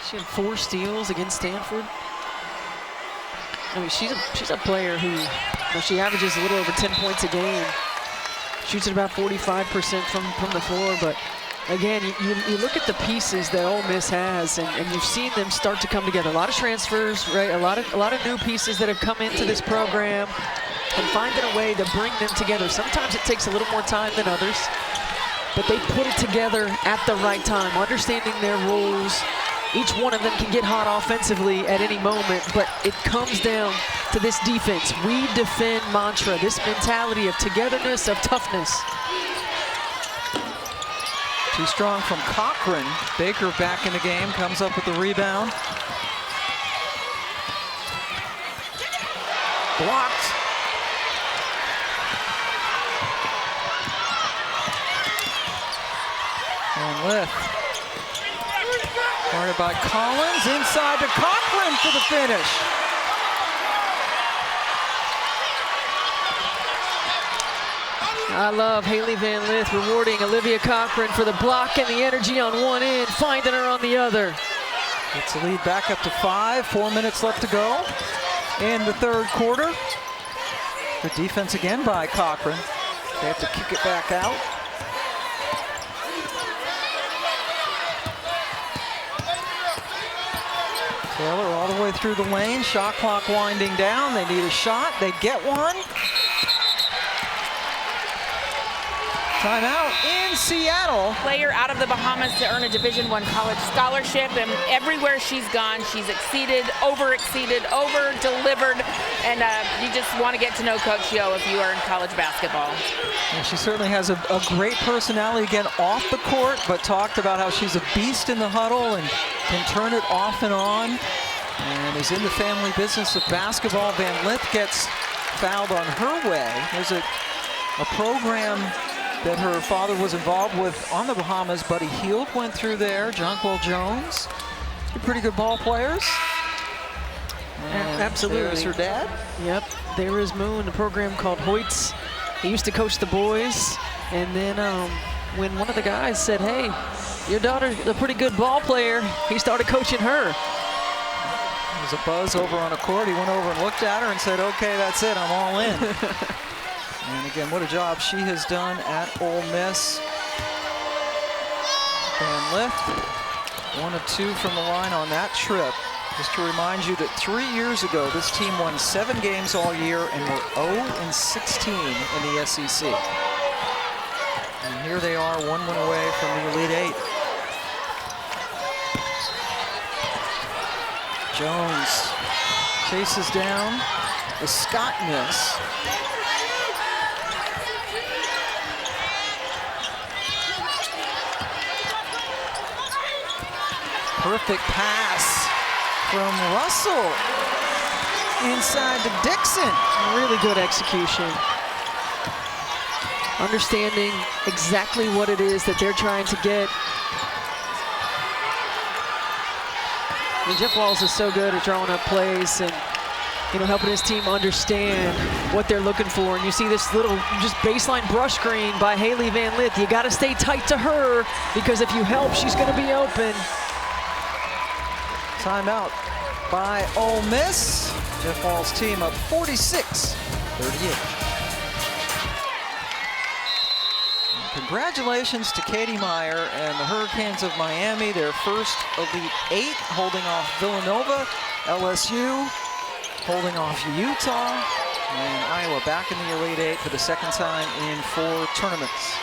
She had 4 steals against Stanford. I mean, she's a player who, she averages a little over 10 points a game. Shoots at about 45% from the floor, but again, you look at the pieces that Ole Miss has, and you've seen them start to come together. A lot of transfers, right? A lot of new pieces that have come into this program, and finding a way to bring them together. Sometimes it takes a little more time than others, but they put it together at the right time, understanding their roles. Each one of them can get hot offensively at any moment, but it comes down to this defense. We defend mantra, this mentality of togetherness, of toughness. Too strong from Cochran. Baker back in the game, comes up with the rebound. Blocked. And lift. Guarded by Collins, inside to Cochran for the finish. I love Haley Van Lith rewarding Olivia Cochran for the block and the energy on one end, finding her on the other. Gets the lead back up to 5, 4 minutes left to go in the third quarter. Good defense again by Cochran. They have to kick it back out. Taylor all the way through the lane, shot clock winding down. They need a shot, they get one. Timeout in Seattle. Player out of the Bahamas to earn a Division I college scholarship, and everywhere she's gone, she's exceeded, over-delivered, and you just want to get to know Coach Yo if you are in college basketball. And she certainly has a great personality, again, off the court, but talked about how she's a beast in the huddle and can turn it off and on, and is in the family business of basketball. Van Lith gets fouled on her way. There's a program that her father was involved with on the Bahamas. Buddy Hield went through there. Jonquil Jones, pretty good ball players. And absolutely. There's her dad. Yep, there is Moon, a program called Hoyts. He used to coach the boys, and then when one of the guys said, hey, your daughter's a pretty good ball player, he started coaching her. There was a buzz over on a court. He went over and looked at her and said, okay, that's it, I'm all in. And again, what a job she has done at Ole Miss. Van Lith, 1 of 2 from the line on that trip. Just to remind you that 3 years ago, this team won 7 games all year and were 0-16 in the SEC. And here they are, 1 win away from the Elite Eight. Jones chases down the Scott miss. Perfect pass from Russell inside to Dixon. Really good execution. Understanding exactly what it is that they're trying to get. I mean, Jeff Walls is so good at drawing up plays and, you know, helping his team understand what they're looking for. And you see this little just baseline brush screen by Haley Van Lith. You got to stay tight to her because if you help, she's going to be open. Timeout by Ole Miss. Jeff Walls' team up 46-38. Congratulations to Katie Meyer and the Hurricanes of Miami, their first Elite Eight, holding off Villanova, LSU, holding off Utah, and Iowa back in the Elite Eight for the second time in 4 tournaments.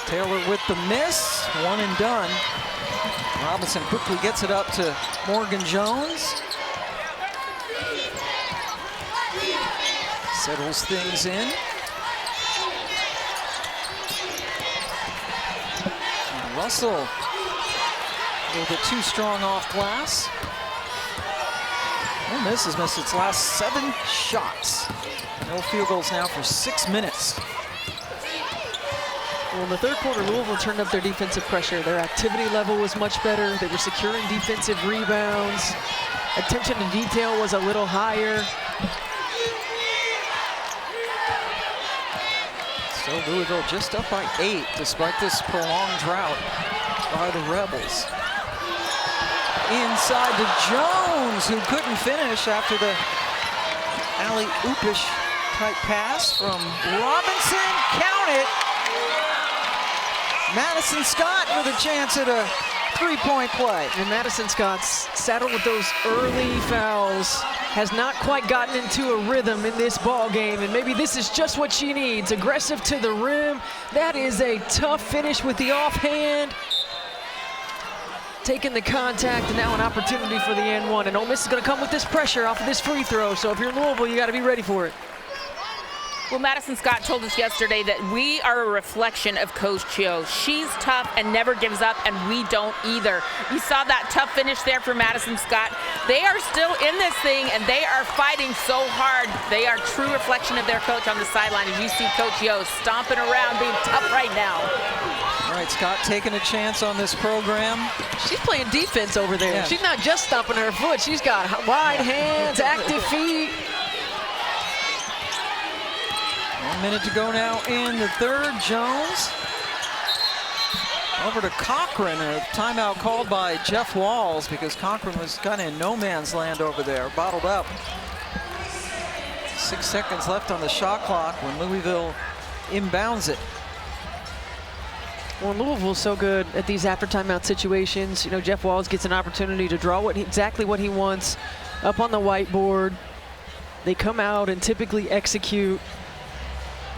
Taylor with the miss, 1 and done. Robinson quickly gets it up to Morgan Jones. Settles things in. And Russell A little bit too strong off glass. Ole Miss has missed its last 7 shots. No field goals now for 6 minutes. Well, in the third quarter, Louisville turned up their defensive pressure. Their activity level was much better. They were securing defensive rebounds. Attention to detail was a little higher. Still Louisville just up by 8 despite this prolonged drought by the Rebels. Inside to Jones, who couldn't finish after the alley-oopish type pass from Robinson. Count it. Madison Scott with a chance at a 3-point play. And Madison Scott's saddled with those early fouls, has not quite gotten into a rhythm in this ball game, and maybe this is just what she needs. Aggressive to the rim. That is a tough finish with the offhand. Taking the contact, and now an opportunity for the N1. And Ole Miss is going to come with this pressure off of this free throw. So if you're Louisville, you got to be ready for it. Well, Madison Scott told us yesterday that we are a reflection of Coach Chio. She's tough and never gives up, and we don't either. You saw that tough finish there for Madison Scott. They are still in this thing, and they are fighting so hard. They are true reflection of their coach on the sideline, as you see Coach Chio stomping around, being tough right now. All right, Scott taking a chance on this program. She's playing defense over there. Yeah. She's not just stomping her foot. She's got wide hands, active feet. 1 minute to go now in the third. Jones over to Cochran. A timeout called by Jeff Walls because Cochran was kind of in no man's land over there, bottled up. 6 seconds left on the shot clock when Louisville inbounds it. Well, Louisville's so good at these after timeout situations. You know, Jeff Walls gets an opportunity to draw exactly what he wants up on the whiteboard. They come out and typically execute.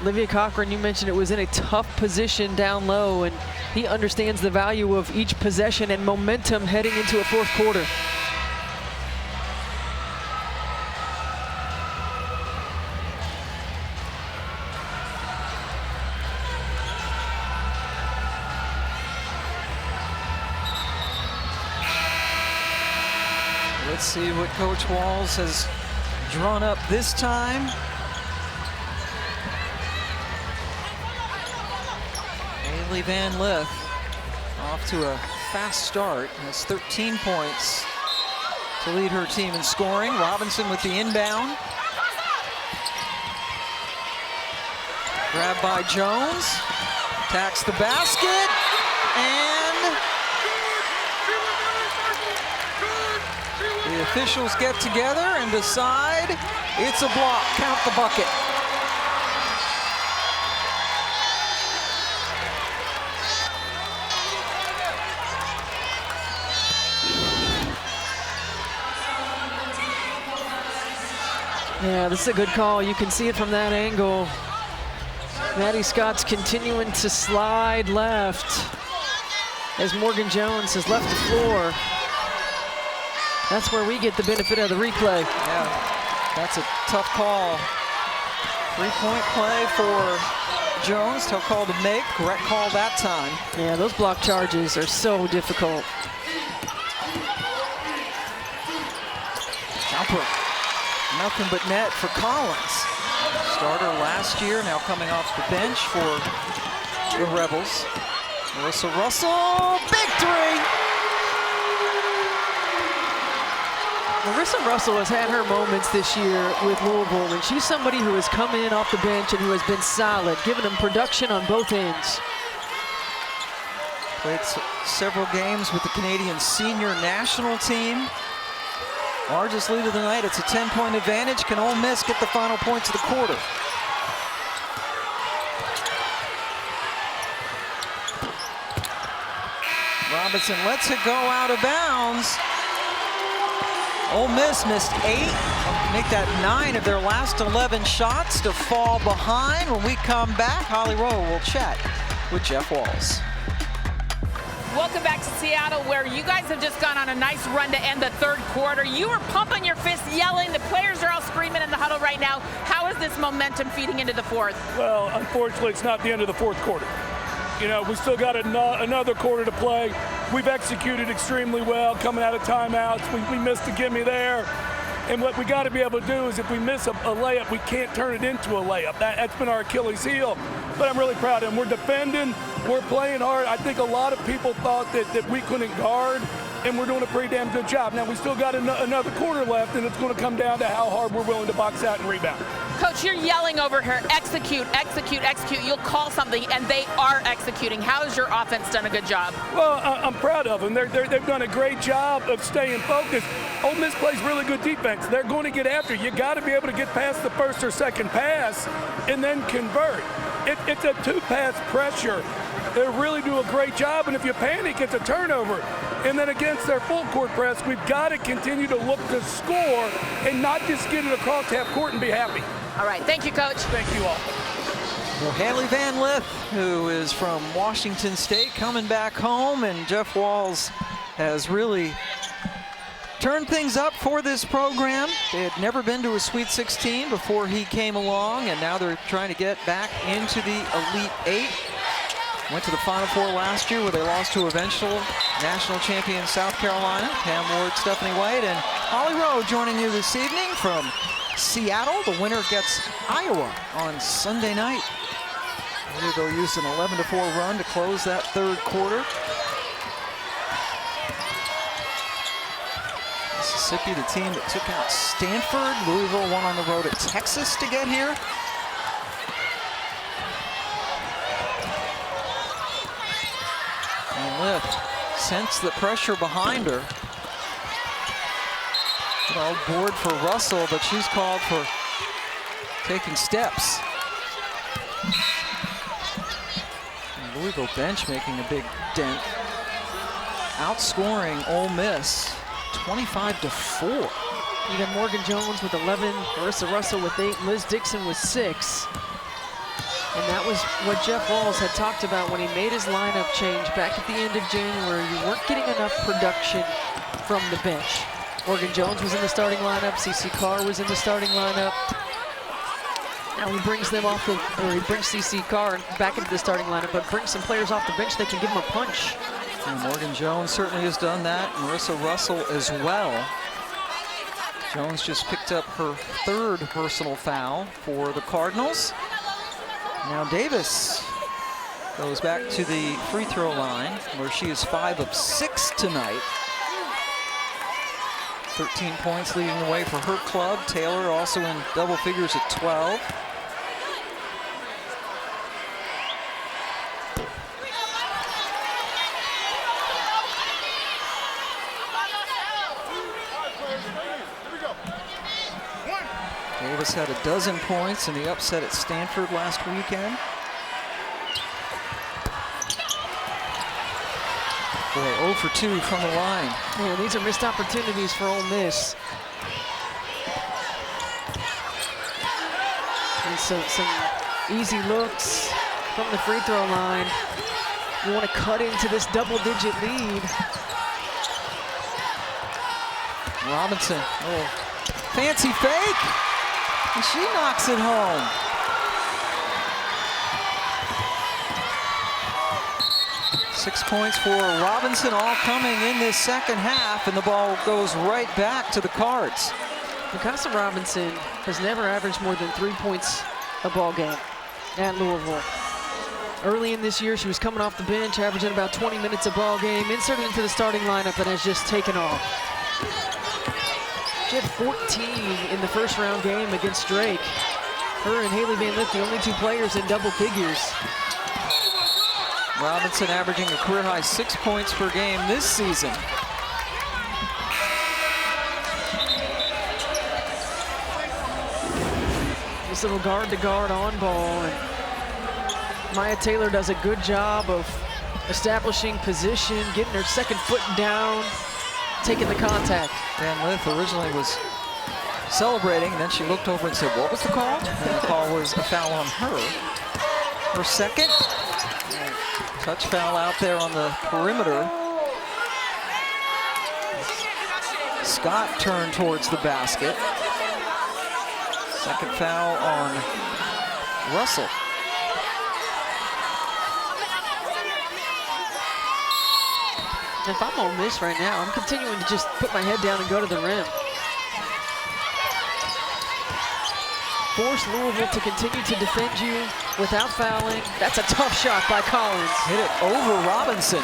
Olivia Cochran, you mentioned it, was in a tough position down low, and he understands the value of each possession and momentum heading into a fourth quarter. Let's see what Coach Walls has drawn up this time. Haley Van Lith off to a fast start, has 13 points to lead her team in scoring. Robinson with the inbound. Grabbed by Jones, attacks the basket, and the officials get together and decide it's a block. Count the bucket. Yeah, this is a good call. You can see it from that angle. Maddie Scott's continuing to slide left as Morgan Jones has left the floor. That's where we get the benefit of the replay. Yeah, that's a tough call. 3-point play for Jones. Tough call to make. Correct call that time. Yeah, those block charges are so difficult. Jumper. Nothing but net for Collins. Starter last year, now coming off the bench for the Rebels. Marissa Russell, big three! Marissa Russell has had her moments this year with Louisville, and she's somebody who has come in off the bench and who has been solid, giving them production on both ends. Played several games with the Canadian senior national team. Largest lead of the night. It's a 10-point advantage. Can Ole Miss get the final points of the quarter? Robinson lets it go out of bounds. Ole Miss missed 8. Make that 9 of their last 11 shots to fall behind. When we come back, Holly Rowe will chat with Jeff Walls. Welcome back to Seattle, where you guys have just gone on a nice run to end the third quarter. You were pumping your fists, yelling. The players are all screaming in the huddle right now. How is this momentum feeding into the fourth? Well, unfortunately, it's not the end of the fourth quarter. You know, we still got another quarter to play. we've executed extremely well coming out of timeouts. We missed a gimme there. And what we got to be able to do is if we miss a layup, we can't turn it into a layup. That's been our Achilles heel. But I'm really proud of them. We're defending. We're playing hard. I think a lot of people thought that we couldn't guard, and we're doing a pretty damn good job. Now, we still got another quarter left, and it's going to come down to how hard we're willing to box out and rebound. Coach, you're yelling over her, execute, execute, execute. You'll call something, and they are executing. How has your offense done a good job? Well, I'm proud of them. They've done a great job of staying focused. Ole Miss plays really good defense. They're going to get after you. You got to be able to get past the first or second pass and then convert. It's a two-pass pressure. They really do a great job, and if you panic, it's a turnover. And then against their full court press, we've got to continue to look to score and not just get it across half court and be happy. All right, thank you, Coach. Thank you all. Well, Haley Van Lith, who is from Washington State, coming back home, and Jeff Walz has really turned things up for this program. They had never been to a Sweet 16 before he came along, and now they're trying to get back into the Elite Eight. Went to the Final Four last year where they lost to eventual national champion South Carolina. Pam Ward, Stephanie White, and Holly Rowe joining you this evening from Seattle. The winner gets Iowa on Sunday night. Louisville used an 11-4 run to close that third quarter. Mississippi, the team that took out Stanford. Louisville won on the road at Texas to get here. And Lith sensed the pressure behind her. Well, board for Russell, but she's called for taking steps. And Louisville bench making a big dent. Outscoring Ole Miss 25-4. You got Morgan Jones with 11, Marissa Russell with 8, Liz Dixon with 6. And that was what Jeff Walz had talked about when he made his lineup change back at the end of January. You weren't getting enough production from the bench. Morgan Jones was in the starting lineup. CeCe Carr was in the starting lineup. Now he brings them off the, or he brings CeCe Carr back into the starting lineup, but brings some players off the bench that can give him a punch. And Morgan Jones certainly has done that. Marissa Russell as well. Jones just picked up her third personal foul for the Cardinals. Now Davis goes back to the free throw line where she is 5 of 6 tonight. 13 points leading the way for her club. Taylor also in double figures at 12. Davis had 12 points in the upset at Stanford last weekend. Boy, 0 for 2 from the line. Man, these are missed opportunities for Ole Miss. And so some easy looks from the free throw line. You want to cut into this double-digit lead. Robinson, oh, fancy fake. And she knocks it home. Six points for Robinson, all coming in this second half, and the ball goes right back to the Cards. Mikasa Robinson has never averaged more than 3 points a ball game at Louisville. Early in this year, she was coming off the bench, averaging about 20 minutes a ball game, inserted into the starting lineup, and has just taken off. She had 14 in the first round game against Drake. Her and Haley Van Lith, the only 2 players in double figures. Robinson averaging a career-high 6 points per game this season. This little guard-to-guard on ball. And Maya Taylor does a good job of establishing position, getting her second foot down, taking the contact. Van Lith originally was celebrating, and then she looked over and said, what was the call? And the call was a foul on her. Her second. Touch foul out there on the perimeter. Scott turned towards the basket. Second foul on Russell. If I'm Ole Miss right now, I'm continuing to just put my head down and go to the rim. Force Louisville to continue to defend you without fouling. That's a tough shot by Collins. Hit it over Robinson.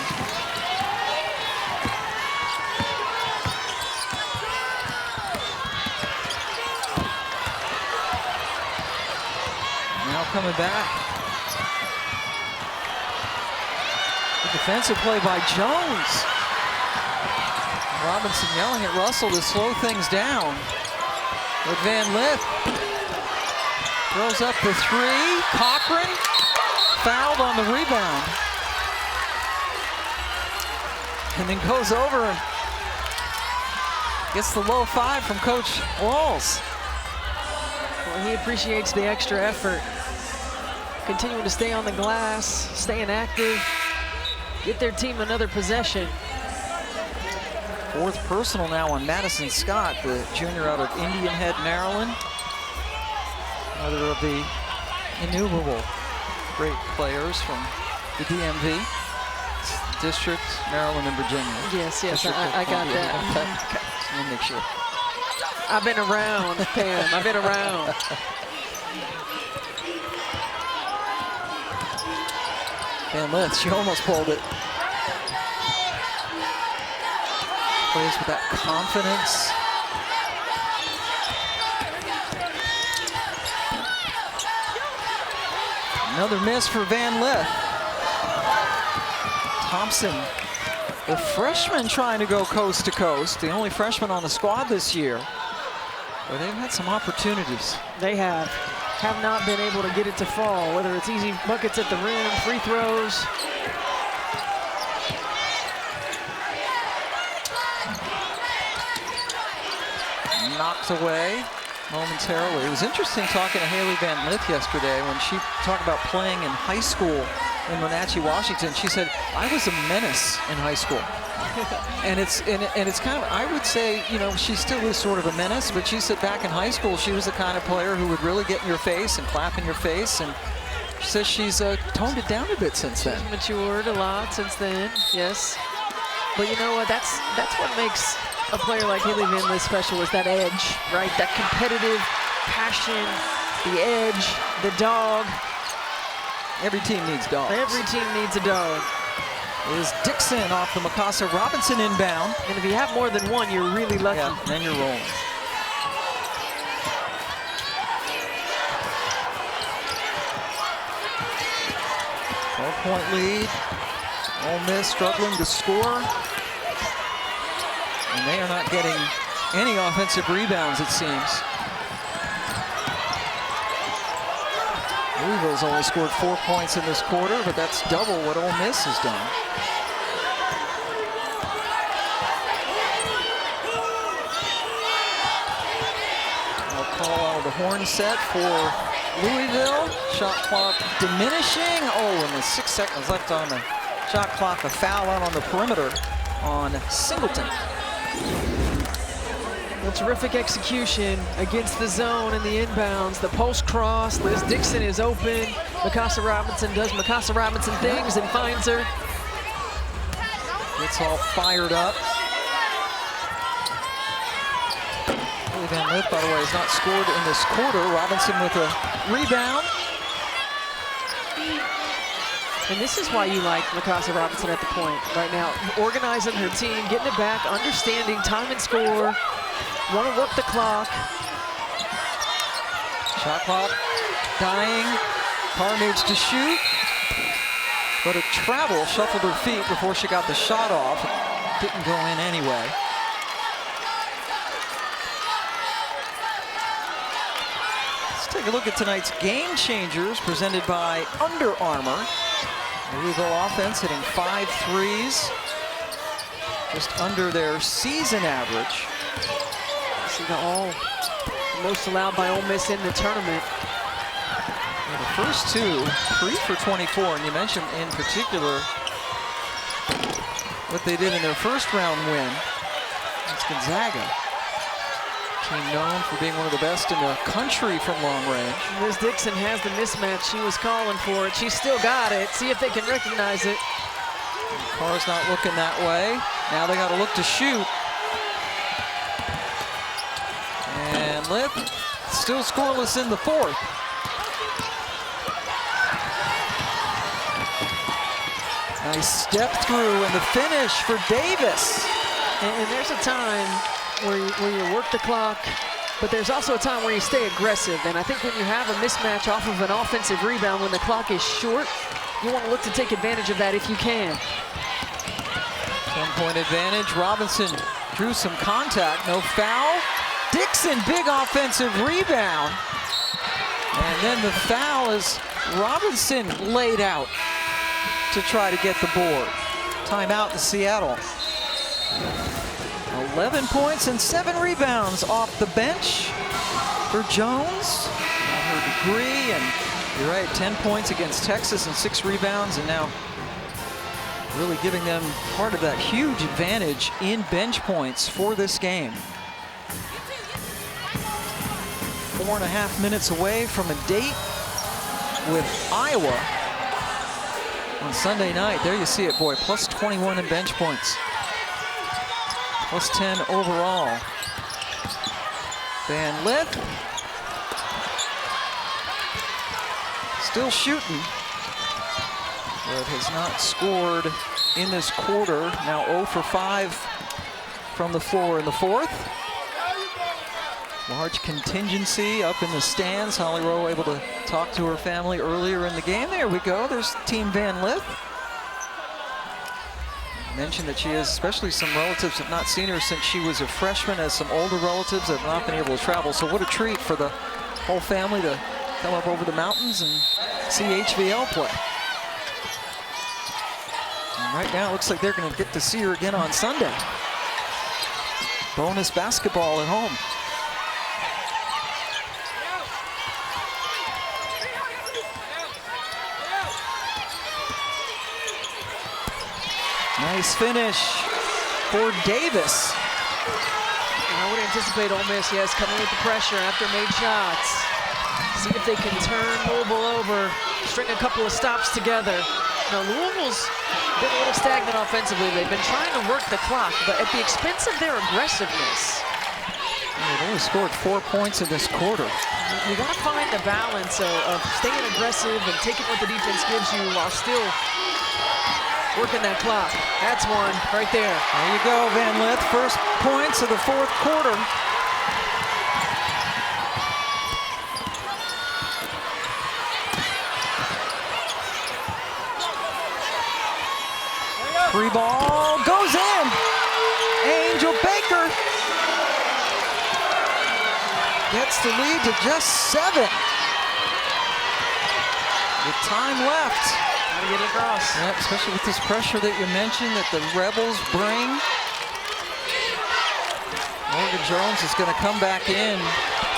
Now coming back. The defensive play by Jones. Robinson yelling at Russell to slow things down. With Van Lith. Throws up the three. Cochran fouled on the rebound. And then goes over and gets the low five from Coach Walls. Well, he appreciates the extra effort. Continuing to stay on the glass, staying active, get their team another possession. Fourth personal now on Madison Scott, the junior out of Indian Head, Maryland. Another of the innumerable great players from the DMV, District, Maryland, and Virginia. Yes, District I got Columbia. that. Okay. Let me make sure. I've been around, Pam. I've been around. Van Lith, she almost pulled it. Plays with that confidence. Another miss for Van Lith. Thompson, the freshman, trying to go coast to coast. The only freshman on the squad this year. But they've had some opportunities. They have not been able to get it to fall, whether it's easy buckets at the rim, free throws. Knocked away momentarily. It was interesting talking to Haley Van Lith yesterday when she talked about playing in high school in Wenatchee, Washington. She said, I was a menace in high school. and it's kind of, I would say, you know, she still is sort of a menace, but she said back in high school, she was the kind of player who would really get in your face and clap in your face. And she says she's toned it down a bit since then. She's matured a lot since then, yes. But you know what, that's what makes a player like Haley Van Lith special, is that edge, right? That competitive passion, the edge, the dog. Every team needs dogs. Every team needs a dog. Is Dixon off the Mikasa Robinson inbound. And if you have more than one, you're really lucky. Yeah, then you're rolling. Point lead. Ole Miss struggling to score. And they are not getting any offensive rebounds, it seems. Louisville's only scored 4 points in this quarter, but that's double what Ole Miss has done. I'll call out the horn set for Louisville. Shot clock diminishing. Oh, and with 6 seconds left on the shot clock, a foul out on the perimeter on Singleton. Well, terrific execution against the zone and the inbounds. The post cross, Liz Dixon is open. Mikasa Robinson does Mikasa Robinson things and finds her. It's all fired up. Haley Van Lith, by the way, has not scored in this quarter. Robinson with a rebound. And this is why you like Mikasa Robinson at the point right now. Organizing her team, getting it back, understanding time and score. Want to work the clock. Shot clock dying. Carr needs to shoot. But a travel shuffled her feet before she got the shot off. It didn't go in anyway. Let's take a look at tonight's game changers presented by Under Armour. Louisville offense hitting 5 threes. Just under their season average. See the most allowed by Ole Miss in the tournament. And the first two, 3 for 24, and you mentioned in particular what they did in their first round win. It's Gonzaga. Team known for being one of the best in the country from long range. Liz Dixon has the mismatch. She was calling for it. She still got it. See if they can recognize it. Carr's not looking that way. Now they got to look to shoot. And Lith still scoreless in the fourth. Nice step through and the finish for Davis. And there's a time where you work the clock, but there's also a time where you stay aggressive. And I think when you have a mismatch off of an offensive rebound, when the clock is short, you want to look to take advantage of that if you can. 10-point advantage. Robinson drew some contact, no foul. Dixon, big offensive rebound. And then the foul is Robinson laid out to try to get the board. Timeout to Seattle. 11 points and 7 rebounds off the bench for Jones. Her degree, and you're right, 10 points against Texas and 6 rebounds, and now really giving them part of that huge advantage in bench points for this game. 4.5 minutes away from a date with Iowa on Sunday night. There you see it, boy, plus 21 in bench points. Plus 10 overall. Van Lith still shooting, but has not scored in this quarter. Now 0 for 5 from the floor in the fourth. Large contingency up in the stands. Holly Rowe able to talk to her family earlier in the game. There we go. There's Team Van Lith. Mentioned that she has especially some relatives have not seen her since she was a freshman, as some older relatives have not been able to travel. So what a treat for the whole family to come up over the mountains and see HVL play. And right now it looks like they're going to get to see her again on Sunday. Bonus basketball at home. Nice finish for Davis. I would anticipate Ole Miss, yes, coming with the pressure after made shots. See if they can turn Louisville over, string a couple of stops together. Now, Louisville's been a little stagnant offensively. They've been trying to work the clock, but at the expense of their aggressiveness. They've only scored 4 points in this quarter. You got to find the balance of staying aggressive and taking what the defense gives you while still working that clock. That's one right there. There you go, Van Lith. First points of the fourth quarter. Free ball goes in. Angel Baker gets the lead to just 7. With time left. To get it across. Yep, especially with this pressure that you mentioned that the Rebels bring. Morgan Jones is going to come back in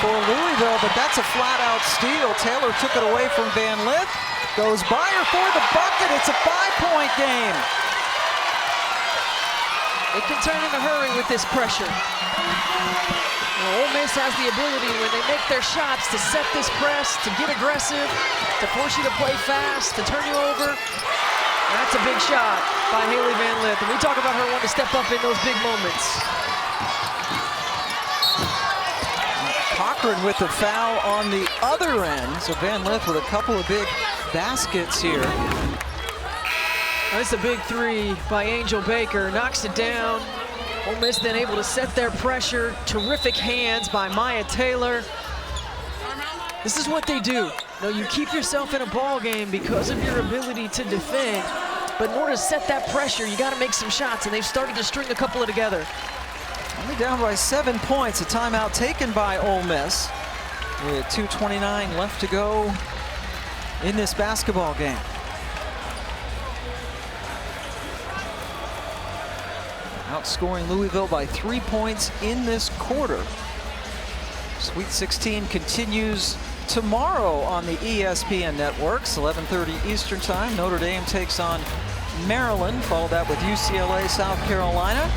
for Louisville, but that's a flat-out steal. Taylor took it away from Van Lith. Goes by her for the bucket. It's a 5-point game. It can turn in a hurry with this pressure. Well, Ole Miss has the ability, when they make their shots, to set this press, to get aggressive, to force you to play fast, to turn you over. That's a big shot by Haley Van Lith. And we talk about her wanting to step up in those big moments. Cochran with the foul on the other end. So Van Lith with a couple of big baskets here. That's a big three by Angel Baker. Knocks it down. Ole Miss then able to set their pressure. Terrific hands by Maya Taylor. This is what they do. No, you keep yourself in a ball game because of your ability to defend. But in order to set that pressure, you got to make some shots, and they've started to string a couple of together. Only down by 7 points. A timeout taken by Ole Miss with 2:29 left to go in this basketball game. Outscoring Louisville by 3 points in this quarter. Sweet 16 continues tomorrow on the ESPN networks, 11:30 Eastern time. Notre Dame takes on Maryland. Follow that with UCLA, South Carolina.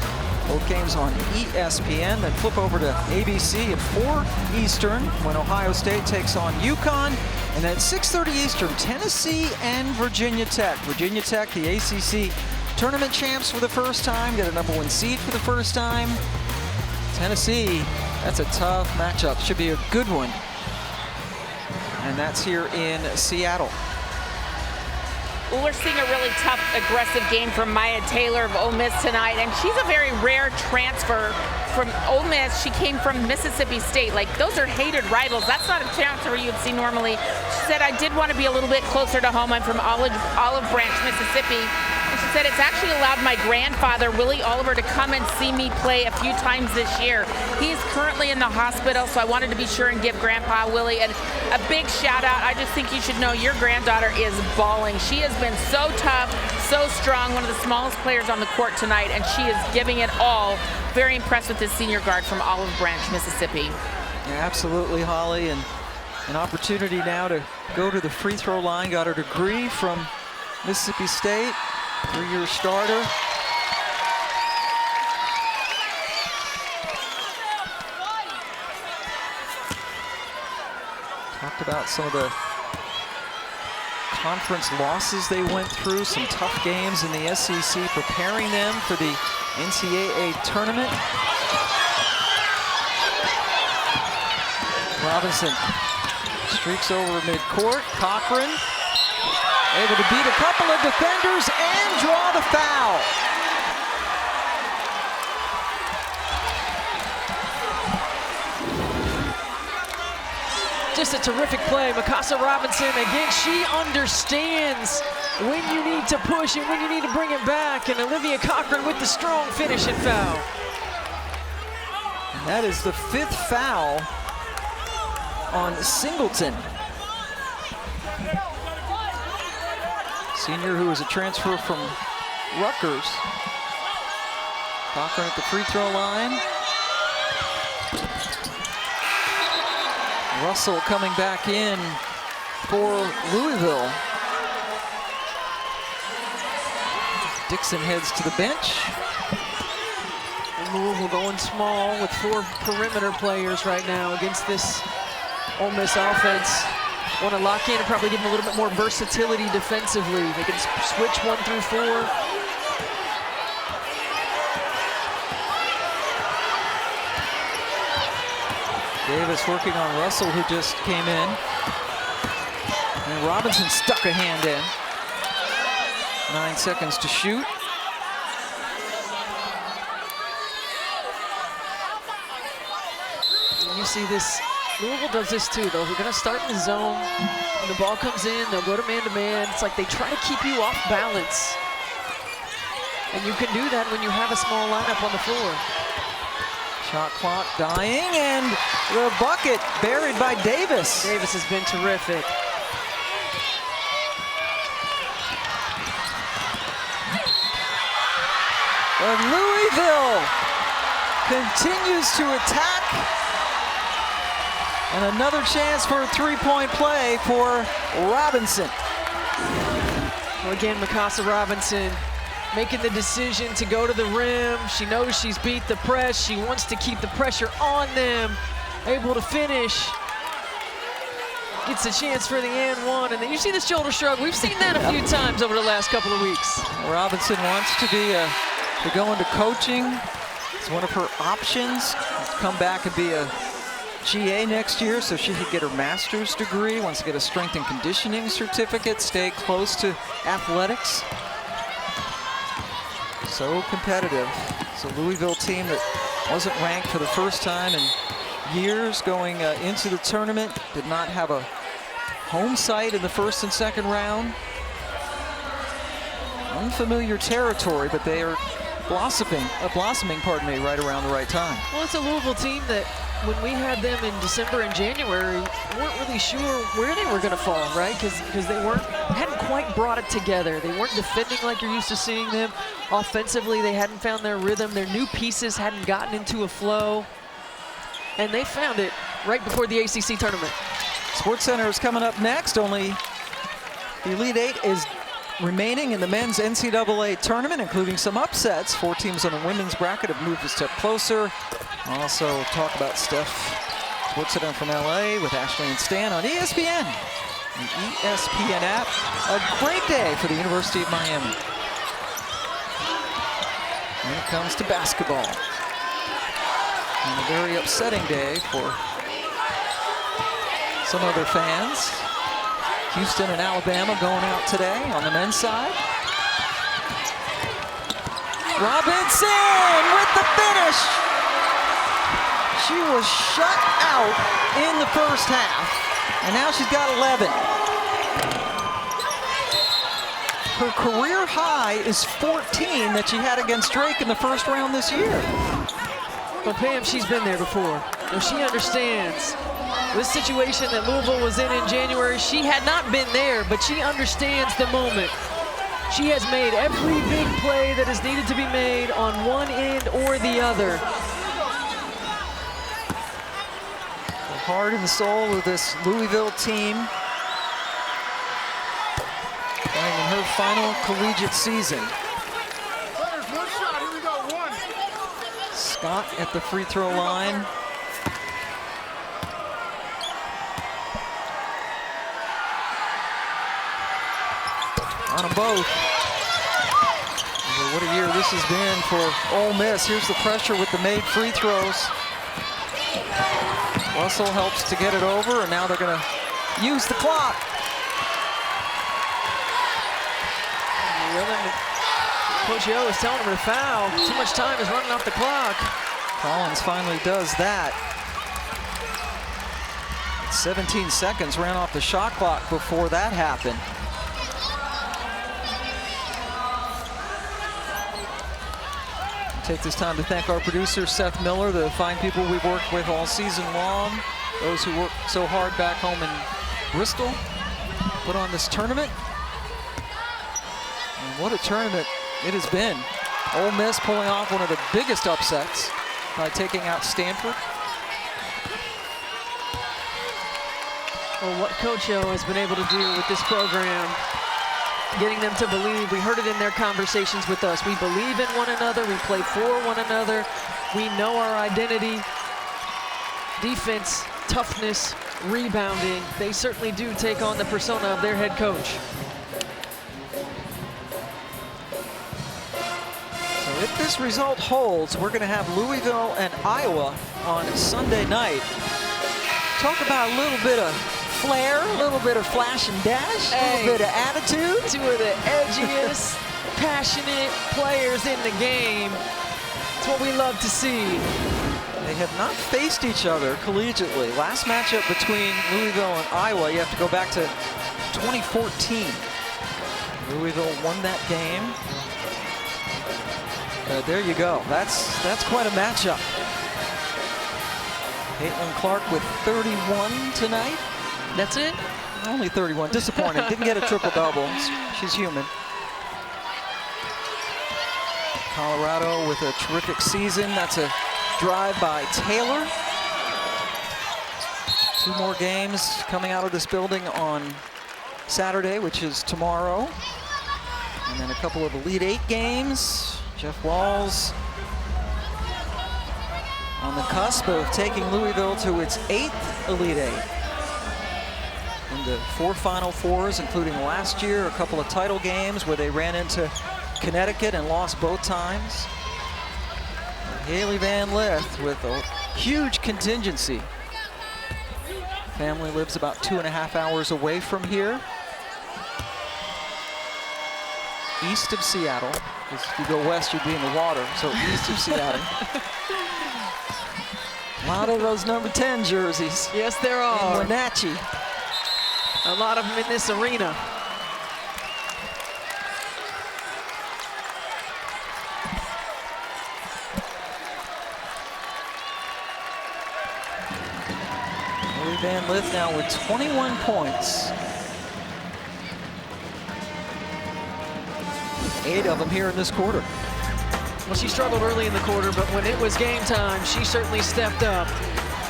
Both games on ESPN. Then flip over to ABC at 4 Eastern when Ohio State takes on UConn. And then at 6:30 Eastern, Tennessee and Virginia Tech. Virginia Tech, the ACC tournament champs for the first time, get a #1 seed for the first time. Tennessee, that's a tough matchup. Should be a good one. And that's here in Seattle. Well, we're seeing a really tough, aggressive game from Maya Taylor of Ole Miss tonight, and she's a very rare transfer from Ole Miss. She came from Mississippi State. Like, those are hated rivals. That's not a transfer you'd see normally. She said, I did want to be a little bit closer to home. I'm from Olive Branch, Mississippi. And she said, it's actually allowed my grandfather, Willie Oliver, to come and see me play a few times this year. He's currently in the hospital, so I wanted to be sure and give Grandpa Willie a big shout out. I just think you should know your granddaughter is balling. She has been so tough, so strong, one of the smallest players on the court tonight, and she is giving it all. Very impressed with this senior guard from Olive Branch, Mississippi. Yeah, absolutely, Holly, and an opportunity now to go to the free throw line. Got her degree from Mississippi State, 3-year starter. Talked about some of the conference losses they went through, some tough games in the SEC, preparing them for the NCAA tournament. Robinson streaks over midcourt. Cochran able to beat a couple of defenders and draw the foul. Just a terrific play. Mikasa Robinson, again, she understands when you need to push and when you need to bring it back. And Olivia Cochran with the strong finish and foul. And that is the 5th foul on Singleton. Senior who is a transfer from Rutgers. Cochran at the free throw line. Russell coming back in for Louisville. Dixon heads to the bench. And Louisville going small with 4 perimeter players right now against this Ole Miss offense. Want to lock in and probably give them a little bit more versatility defensively. They can switch 1 through 4. Davis working on Russell, who just came in. And Robinson stuck a hand in. 9 seconds to shoot. And you see this, Louisville does this too, though. We're going to start in the zone. When the ball comes in, they'll go to man-to-man. It's like they try to keep you off balance. And you can do that when you have a small lineup on the floor. Shot clock dying, and the bucket buried by Davis. Davis has been terrific. But Louisville continues to attack. And another chance for a 3-point play for Robinson. Well, again, Mikasa Robinson making the decision to go to the rim. She knows she's beat the press. She wants to keep the pressure on them. Able to finish. Gets a chance for the and one. And then you see the shoulder shrug. We've seen that a few times over the last couple of weeks. Robinson wants to go into coaching. It's one of her options. Come back and be a GA next year so she could get her master's degree. Wants to get a strength and conditioning certificate. Stay close to athletics. So competitive. It's a Louisville team that wasn't ranked for the first time in years going into the tournament. Did not have a home site in the first and second round. Unfamiliar territory, but they are blossoming, right around the right time. Well, it's a Louisville team that when we had them in December and January, we weren't really sure where they were going to fall, right? Because they hadn't quite brought it together. They weren't defending like you're used to seeing them. Offensively, they hadn't found their rhythm. Their new pieces hadn't gotten into a flow. And they found it right before the ACC tournament. SportsCenter is coming up next. Only the Elite Eight is remaining in the men's NCAA tournament, including some upsets. 4 teams on the women's bracket have moved a step closer. Also talk about Steph. SportsCenter from LA with Ashley and Stan on ESPN. The ESPN app. A great day for the University of Miami. when it comes to basketball. And a very upsetting day for some other fans. Houston and Alabama going out today on the men's side. Robinson with the finish. She was shut out in the first half, and now she's got 11. Her career high is 14 that she had against Drake in the first round this year. But Pam, she's been there before. So she understands this situation that Louisville was in January. She had not been there, but she understands the moment. She has made every big play that is needed to be made on one end or the other. The heart and soul of this Louisville team, playing in her final collegiate season. Scott at the free throw line. On them both. What a year this has been for Ole Miss. Here's the pressure with the made free throws. Russell helps to get it over, and now they're going to use the clock. Coach Yo is telling him to foul. Too much time is running off the clock. Collins finally does that. 17 seconds ran off the shot clock before that happened. Take this time to thank our producer, Seth Miller, the fine people we've worked with all season long, those who worked so hard back home in Bristol, put on this tournament. And what a tournament it has been. Ole Miss pulling off one of the biggest upsets by taking out Stanford. Well, what Coach O has been able to do with this program, getting them to believe, we heard it in their conversations with us, we believe in one another, we play for one another, we know our identity, defense, toughness, rebounding. They certainly do take on the persona of their head coach. If this result holds, we're going to have Louisville and Iowa on Sunday night. Talk about a little bit of flair, a little bit of flash and dash, a little bit of attitude. Two of the edgiest, passionate players in the game. It's what we love to see. They have not faced each other collegiately. Last matchup between Louisville and Iowa, you have to go back to 2014. Louisville won that game. There you go. That's quite a matchup. Caitlin Clark with 31 tonight. That's it? Only 31. Disappointing. Didn't get a triple-double. She's human. Colorado with a terrific season. That's a drive by Taylor. 2 more games coming out of this building on Saturday, which is tomorrow. And then a couple of Elite 8 games. Jeff Walls on the cusp of taking Louisville to its 8th Elite 8. Into 4 Final Fours, including last year, a couple of title games where they ran into Connecticut and lost both times. Haley Van Lith with a huge contingency. Family lives about 2.5 hours away from here. East of Seattle. If you go west, you'd be in the water, so east of Seattle. A lot of those number 10 jerseys. Yes, there are. In Wenatchee. A lot of them in this arena. Haley Van Lith now with 21 points. 8 of them here in this quarter. Well, she struggled early in the quarter, but when it was game time, she certainly stepped up.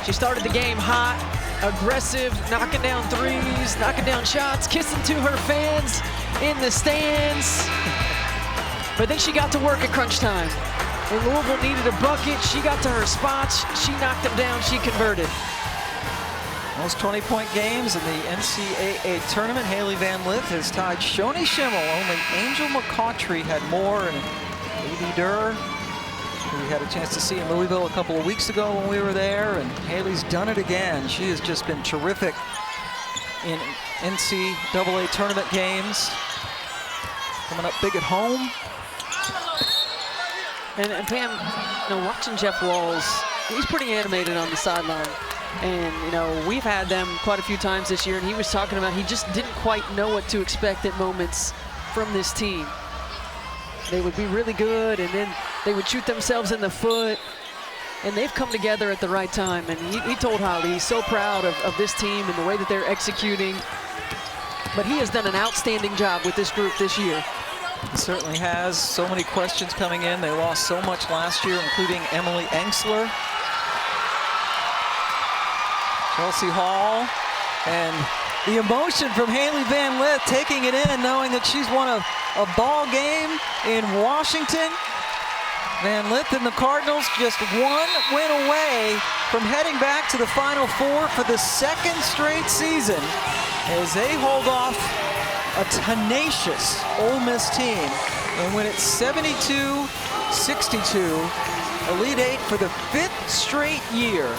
She started the game hot, aggressive, knocking down threes, knocking down shots, kissing to her fans in the stands. But then she got to work at crunch time. When Louisville needed a bucket, she got to her spots, she knocked them down, she converted. Most 20-point games in the NCAA tournament. Haley Van Lith has tied Shoni Schimmel. Only Angel McCautry had more, and A.D. Durr who we had a chance to see in Louisville a couple of weeks ago when we were there, and Haley's done it again. She has just been terrific in NCAA tournament games. Coming up big at home. And Pam, you know, watching Jeff Walls, he's pretty animated on the sideline. And, you know, we've had them quite a few times this year, and he was talking about he just didn't quite know what to expect at moments from this team. They would be really good, and then they would shoot themselves in the foot. And they've come together at the right time. And he told Holly he's so proud of this team and the way that they're executing. But he has done an outstanding job with this group this year. He certainly has. So many questions coming in. They lost so much last year, including Emily Engsler, Chelsea Hall, and the emotion from Haley Van Lith taking it in, knowing that she's won a ball game in Washington. Van Lith and the Cardinals just one win away from heading back to the Final Four for the second straight season as they hold off a tenacious Ole Miss team and win it 72-62, Elite Eight for the 5th straight year.